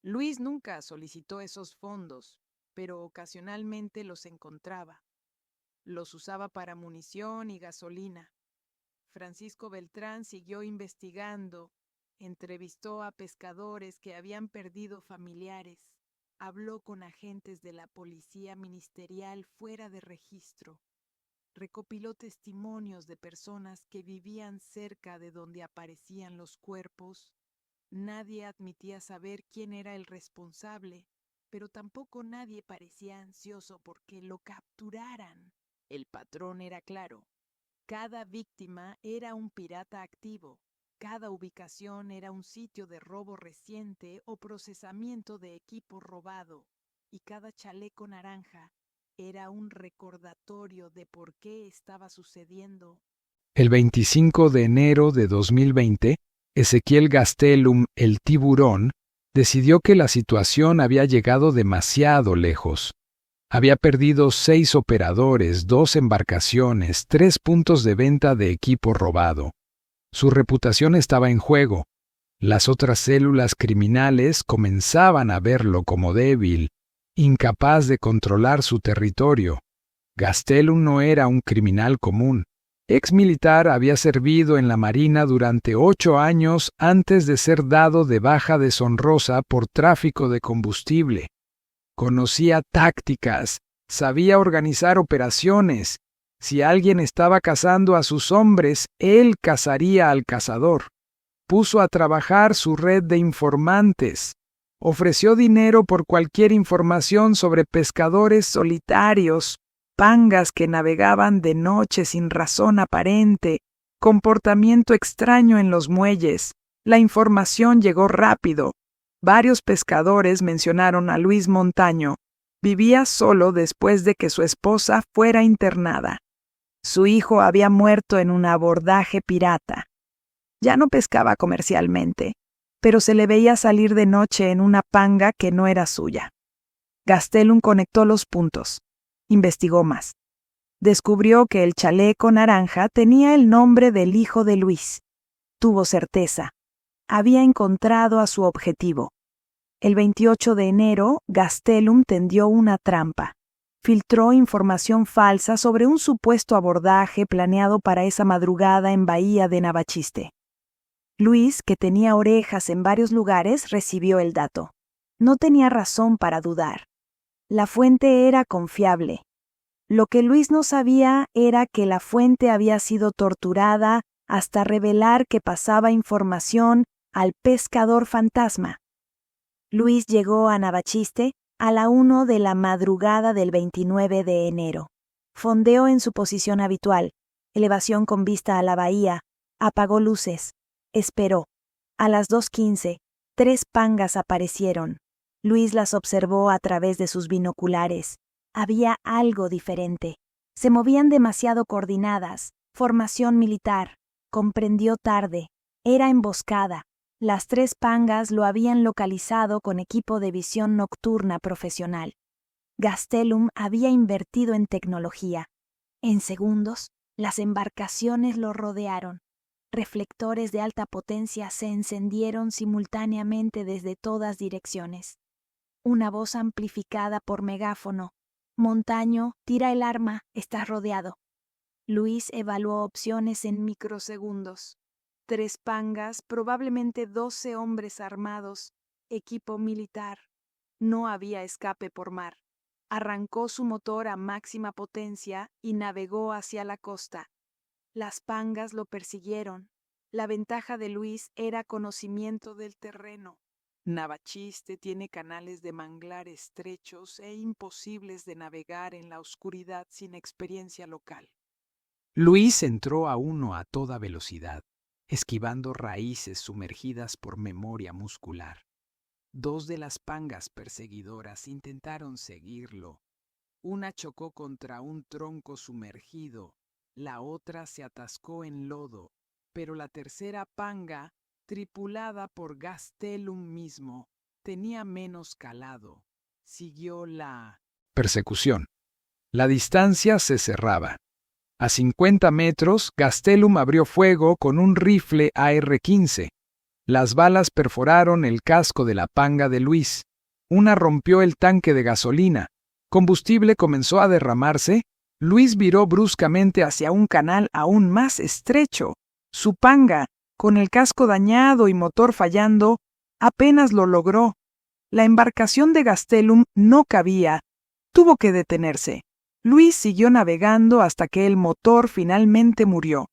Luis nunca solicitó esos fondos, pero ocasionalmente los encontraba. Los usaba para munición y gasolina. Francisco Beltrán siguió investigando, entrevistó a pescadores que habían perdido familiares, habló con agentes de la policía ministerial fuera de registro, recopiló testimonios de personas que vivían cerca de donde aparecían los cuerpos. Nadie admitía saber quién era el responsable, pero tampoco nadie parecía ansioso porque lo capturaran. El patrón era claro. Cada víctima era un pirata activo. Cada ubicación era un sitio de robo reciente o procesamiento de equipo robado. Y cada chaleco naranja era un recordatorio de por qué estaba sucediendo. El 25 de enero de 2020, Ezequiel Gastelum, el tiburón, decidió que la situación había llegado demasiado lejos. Había perdido 6 operadores, 2 embarcaciones, 3 puntos de venta de equipo robado. Su reputación estaba en juego. Las otras células criminales comenzaban a verlo como débil, incapaz de controlar su territorio. Gastelum no era un criminal común. Ex militar, había servido en la Marina durante 8 años antes de ser dado de baja deshonrosa por tráfico de combustible. Conocía tácticas, sabía organizar operaciones. Si alguien estaba cazando a sus hombres, él cazaría al cazador. Puso a trabajar su red de informantes. Ofreció dinero por cualquier información sobre pescadores solitarios, pangas que navegaban de noche sin razón aparente, comportamiento extraño en los muelles. La información llegó rápido. Varios pescadores mencionaron a Luis Montaño. Vivía solo después de que su esposa fuera internada. Su hijo había muerto en un abordaje pirata. Ya no pescaba comercialmente, pero se le veía salir de noche en una panga que no era suya. Gastelum conectó los puntos. Investigó más. Descubrió que el chaleco naranja tenía el nombre del hijo de Luis. Tuvo certeza. Había encontrado a su objetivo. El 28 de enero, Gastelum tendió una trampa. Filtró información falsa sobre un supuesto abordaje planeado para esa madrugada en Bahía de Navachiste. Luis, que tenía orejas en varios lugares, recibió el dato. No tenía razón para dudar. La fuente era confiable. Lo que Luis no sabía era que la fuente había sido torturada hasta revelar que pasaba información al pescador fantasma. Luis llegó a Navachiste a la 1 de la madrugada del 29 de enero. Fondeó en su posición habitual, elevación con vista a la bahía, apagó luces, esperó. A las 2:15, 3 pangas aparecieron. Luis las observó a través de sus binoculares. Había algo diferente. Se movían demasiado coordinadas. Formación militar. Comprendió tarde. Era emboscada. Las 3 pangas lo habían localizado con equipo de visión nocturna profesional. Gastelum había invertido en tecnología. En segundos, las embarcaciones lo rodearon. Reflectores de alta potencia se encendieron simultáneamente desde todas direcciones. Una voz amplificada por megáfono. Montaño, tira el arma, estás rodeado. Luis evaluó opciones en microsegundos. 3 pangas, probablemente 12 hombres armados, equipo militar. No había escape por mar. Arrancó su motor a máxima potencia y navegó hacia la costa. Las pangas lo persiguieron. La ventaja de Luis era conocimiento del terreno. Navachiste tiene canales de manglar estrechos e imposibles de navegar en la oscuridad sin experiencia local. Luis entró a uno a toda velocidad, esquivando raíces sumergidas por memoria muscular. 2 de las pangas perseguidoras intentaron seguirlo, Una chocó contra un tronco sumergido, la otra se atascó en lodo, pero la tercera panga, tripulada por Gastelum mismo, tenía menos calado. Siguió la persecución. La distancia se cerraba. A 50 metros, Gastelum abrió fuego con un rifle AR-15. Las balas perforaron el casco de la panga de Luis. Una rompió el tanque de gasolina. Combustible comenzó a derramarse. Luis viró bruscamente hacia un canal aún más estrecho. Su panga, con el casco dañado y motor fallando, apenas lo logró. La embarcación de Gastelum no cabía. Tuvo que detenerse. Luis siguió navegando hasta que el motor finalmente murió.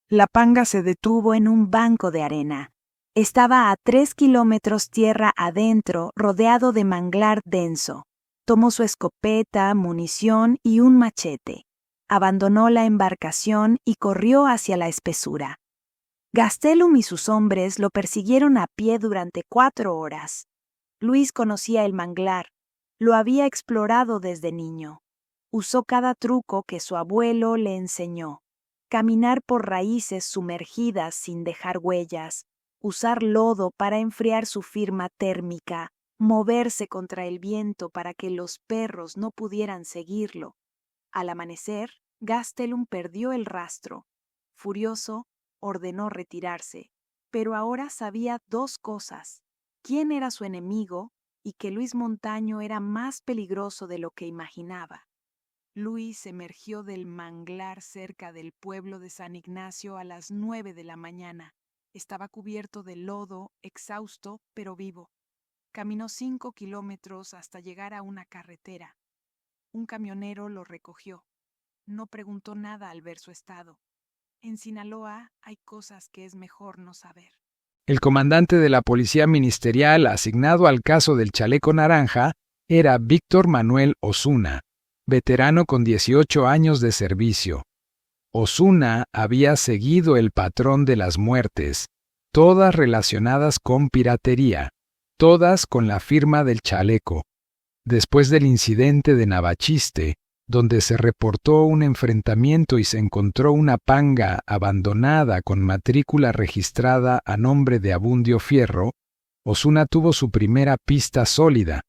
La panga se detuvo en un banco de arena. Estaba a 3 kilómetros tierra adentro, rodeado de manglar denso. Tomó su escopeta, munición y un machete. Abandonó la embarcación y corrió hacia la espesura. Gastelum y sus hombres lo persiguieron a pie durante 4 horas. Luis conocía el manglar. Lo había explorado desde niño. Usó cada truco que su abuelo le enseñó. Caminar por raíces sumergidas sin dejar huellas, usar lodo para enfriar su firma térmica, moverse contra el viento para que los perros no pudieran seguirlo. Al amanecer, Gastelum perdió el rastro. Furioso, ordenó retirarse, pero ahora sabía 2 cosas: quién era su enemigo y que Luis Montaño era más peligroso de lo que imaginaba. Luis emergió del manglar cerca del pueblo de San Ignacio a las 9 de la mañana. Estaba cubierto de lodo, exhausto, pero vivo. Caminó 5 kilómetros hasta llegar a una carretera. Un camionero lo recogió. No preguntó nada al ver su estado. En Sinaloa hay cosas que es mejor no saber. El comandante de la policía ministerial asignado al caso del chaleco naranja era Víctor Manuel Osuna, veterano con 18 años de servicio. Osuna había seguido el patrón de las muertes, todas relacionadas con piratería, todas con la firma del chaleco. Después del incidente de Navachiste, donde se reportó un enfrentamiento y se encontró una panga abandonada con matrícula registrada a nombre de Abundio Fierro, Osuna tuvo su primera pista sólida.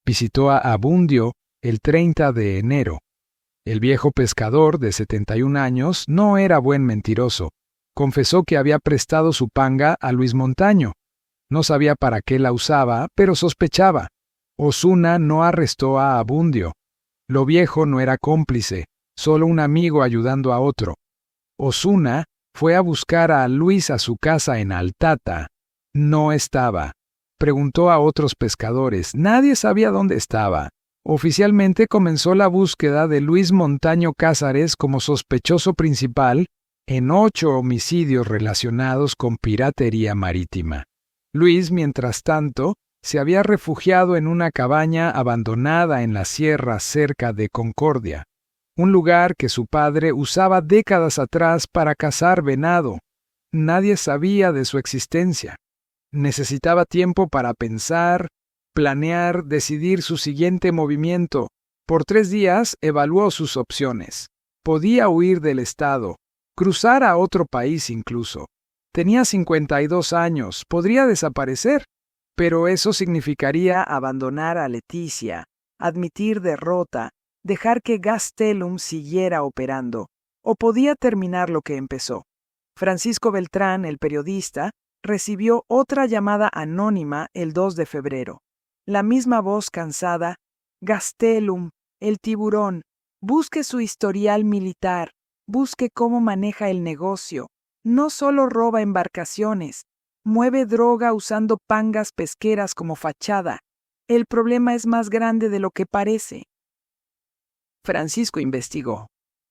Visitó a Abundio el 30 de enero. El viejo pescador de 71 años no era buen mentiroso. Confesó que había prestado su panga a Luis Montaño. No sabía para qué la usaba, pero sospechaba. Osuna no arrestó a Abundio. Lo viejo no era cómplice, solo un amigo ayudando a otro. Osuna fue a buscar a Luis a su casa en Altata. No estaba. Preguntó a otros pescadores. Nadie sabía dónde estaba. Oficialmente comenzó la búsqueda de Luis Montaño Cázares como sospechoso principal en 8 homicidios relacionados con piratería marítima. Luis, mientras tanto, se había refugiado en una cabaña abandonada en la sierra cerca de Concordia, un lugar que su padre usaba décadas atrás para cazar venado. Nadie sabía de su existencia. Necesitaba tiempo para pensar, planear, decidir su siguiente movimiento. Por 3 días evaluó sus opciones. Podía huir del estado, cruzar a otro país incluso. Tenía 52 años, podría desaparecer, pero eso significaría abandonar a Leticia, admitir derrota, dejar que Gastelum siguiera operando, o podía terminar lo que empezó. Francisco Beltrán, el periodista, recibió otra llamada anónima el 2 de febrero. La misma voz cansada: Gastelum, el tiburón, busque su historial militar, busque cómo maneja el negocio. No solo roba embarcaciones, mueve droga usando pangas pesqueras como fachada. El problema es más grande de lo que parece. Francisco investigó.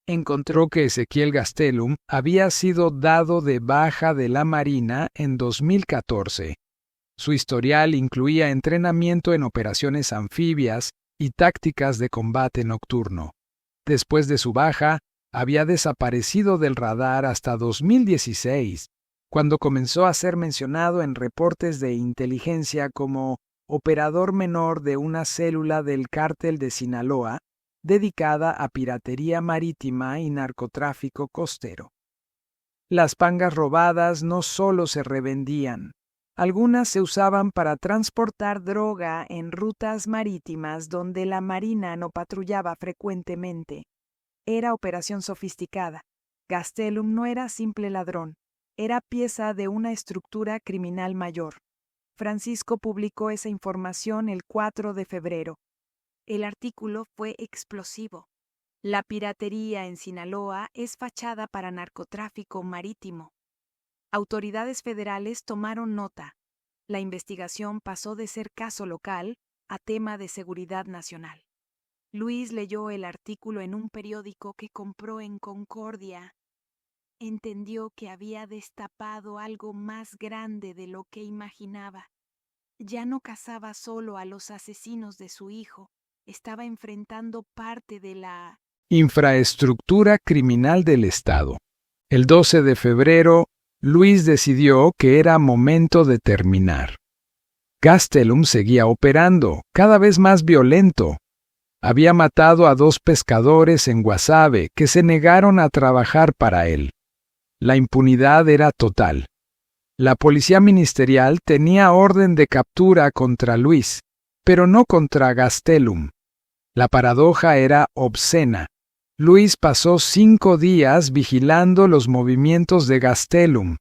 Encontró que Ezequiel Gastelum había sido dado de baja de la Marina en 2014. Su historial incluía entrenamiento en operaciones anfibias y tácticas de combate nocturno. Después de su baja, había desaparecido del radar hasta 2016, cuando comenzó a ser mencionado en reportes de inteligencia como operador menor de una célula del cártel de Sinaloa dedicada a piratería marítima y narcotráfico costero. Las pangas robadas no solo se revendían, algunas se usaban para Transportar droga en rutas marítimas donde la marina no patrullaba frecuentemente. Era operación sofisticada. Gastelum no era simple ladrón, era pieza de una estructura criminal mayor. Francisco publicó esa información el 4 de febrero. El artículo fue explosivo. La piratería en Sinaloa es fachada para narcotráfico marítimo. Autoridades federales tomaron nota. La investigación pasó de ser caso local a tema de seguridad nacional. Luis leyó el artículo en un periódico que compró en Concordia. Entendió que había destapado algo más grande de lo que imaginaba. Ya no cazaba solo a los asesinos de su hijo, estaba enfrentando parte de la infraestructura criminal del Estado. El 12 de febrero, Luis decidió que era momento de terminar. Gastelum seguía operando, cada vez más violento. Había matado a 2 pescadores en Guasave que se negaron a trabajar para él. La impunidad era total. La policía ministerial tenía orden de captura contra Luis, pero no contra Gastelum. La paradoja era obscena. Luis pasó 5 días vigilando los movimientos de Gastelum.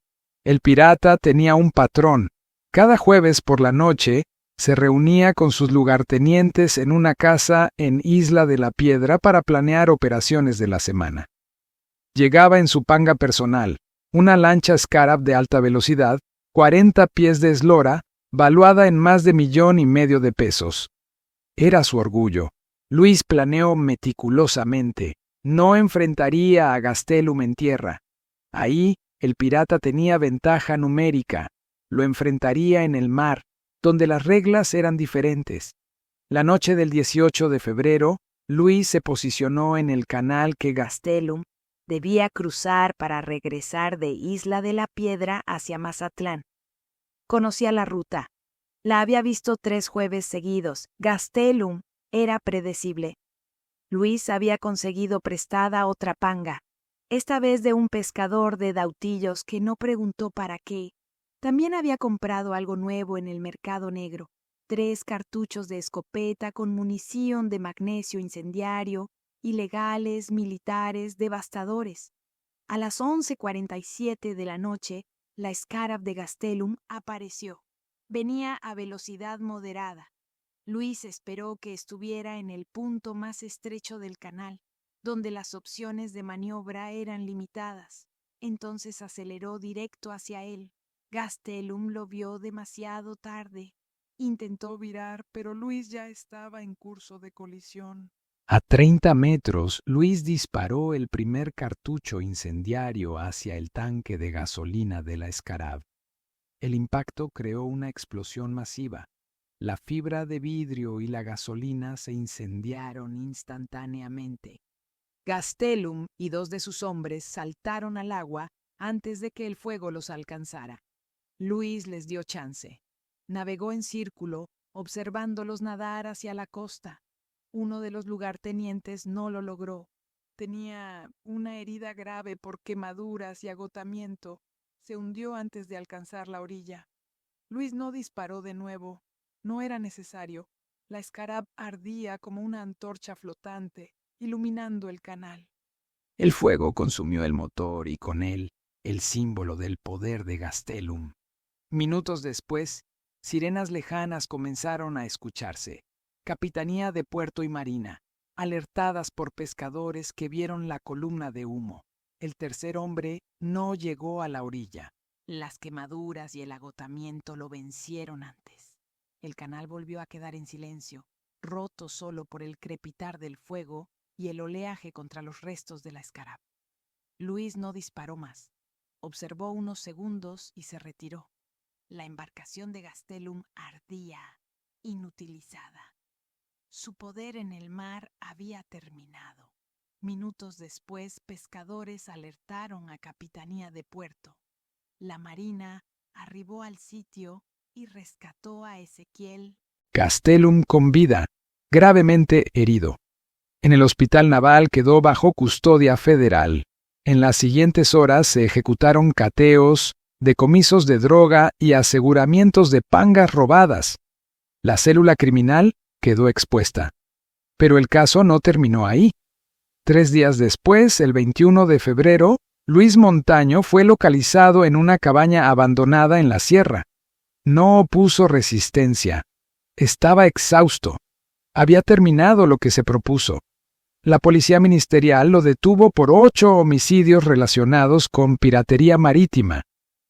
El pirata tenía un patrón. Cada jueves por la noche se reunía con sus lugartenientes en una casa en Isla de la Piedra para planear operaciones de la semana. Llegaba en su panga personal, una lancha Scarab de alta velocidad, 40 pies de eslora, valuada en más de $1,500,000 de pesos. Era su orgullo. Luis planeó meticulosamente. No enfrentaría a Gastelum en tierra. Ahí, el pirata tenía ventaja numérica. Lo enfrentaría en el mar, donde las reglas eran diferentes. La noche del 18 de febrero, Luis se posicionó en el canal que Gastelum debía cruzar para regresar de Isla de la Piedra hacia Mazatlán. Conocía la ruta. La había visto 3 jueves seguidos. Gastelum era predecible. Luis había conseguido prestada otra panga, esta vez de un pescador de Dautillos que no preguntó para qué. También había comprado algo nuevo en el mercado negro, 3 cartuchos de escopeta con munición de magnesio incendiario, ilegales, militares, devastadores. A las 11:47 de la noche, la Scarab de Gastelum apareció. Venía a velocidad moderada. Luis esperó que estuviera en el punto más estrecho del canal, donde las opciones de maniobra eran limitadas. Entonces aceleró directo hacia él. Gastelum lo vio demasiado tarde. Intentó virar, pero Luis ya estaba en curso de colisión. A 30 metros, Luis disparó el primer cartucho incendiario hacia el tanque de gasolina de la Scarab. El impacto creó una explosión masiva. La fibra de vidrio y la gasolina se incendiaron instantáneamente. Gastelum y 2 de sus hombres saltaron al agua antes de que el fuego los alcanzara. Luis les dio chance. Navegó en círculo, observándolos nadar hacia la costa. Uno de los lugartenientes no lo logró. Tenía una herida grave por quemaduras y agotamiento. Se hundió antes de alcanzar la orilla. Luis no disparó de nuevo. No era necesario. La Scarab ardía como una antorcha flotante, iluminando el canal. El fuego consumió el motor y con él el símbolo del poder de Gastelum. Minutos después, sirenas lejanas comenzaron a escucharse. Capitanía de Puerto y Marina, alertadas por pescadores que vieron la columna de humo. El tercer hombre no llegó a la orilla. Las quemaduras y el agotamiento lo vencieron antes. El canal volvió a quedar en silencio, roto solo por el crepitar del fuego y el oleaje contra los restos de la Scarab. Luis no disparó más. Observó unos segundos y se retiró. La embarcación de Gastelum ardía, inutilizada. Su poder en el mar había terminado. Minutos después, pescadores alertaron a Capitanía de Puerto. La Marina arribó al sitio y rescató a Ezequiel. Gastelum con vida, gravemente herido. En el hospital naval quedó bajo custodia federal. En las siguientes horas se ejecutaron cateos, decomisos de droga y aseguramientos de pangas robadas. La célula criminal quedó expuesta. Pero el caso no terminó ahí. 3 días después, el 21 de febrero, Luis Montaño fue localizado en una cabaña abandonada en la sierra. No opuso resistencia. Estaba exhausto. Había terminado lo que se propuso. La policía ministerial lo detuvo por 8 homicidios relacionados con piratería marítima.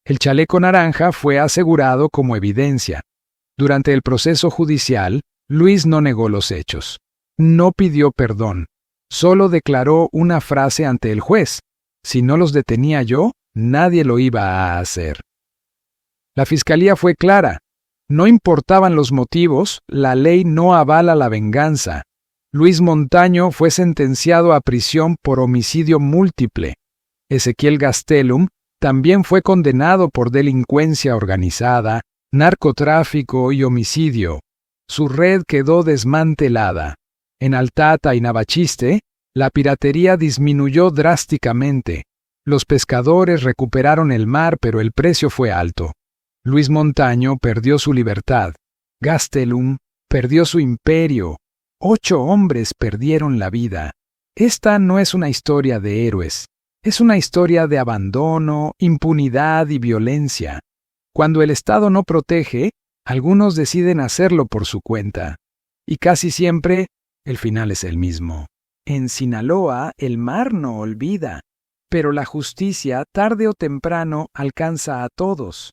El chaleco naranja fue asegurado como evidencia. Durante el proceso judicial, Luis no negó los hechos. No pidió perdón. Solo declaró una frase ante el juez: si no los detenía yo, nadie lo iba a hacer. La fiscalía fue clara. No importaban los motivos, la ley no avala la venganza. Luis Montaño fue sentenciado a prisión por homicidio múltiple. Ezequiel Gastelum también fue condenado por delincuencia organizada, narcotráfico y homicidio. Su red quedó desmantelada. En Altata y Navachiste, la piratería disminuyó drásticamente. Los pescadores recuperaron el mar, pero el precio fue alto. Luis Montaño perdió su libertad. Gastelum perdió su imperio. 8 hombres perdieron la vida. Esta no es una historia de héroes. Es una historia de abandono, impunidad y violencia. Cuando el Estado no protege, algunos deciden hacerlo por su cuenta. Y casi siempre, el final es el mismo. En Sinaloa, el mar no olvida, pero la justicia, tarde o temprano, alcanza a todos.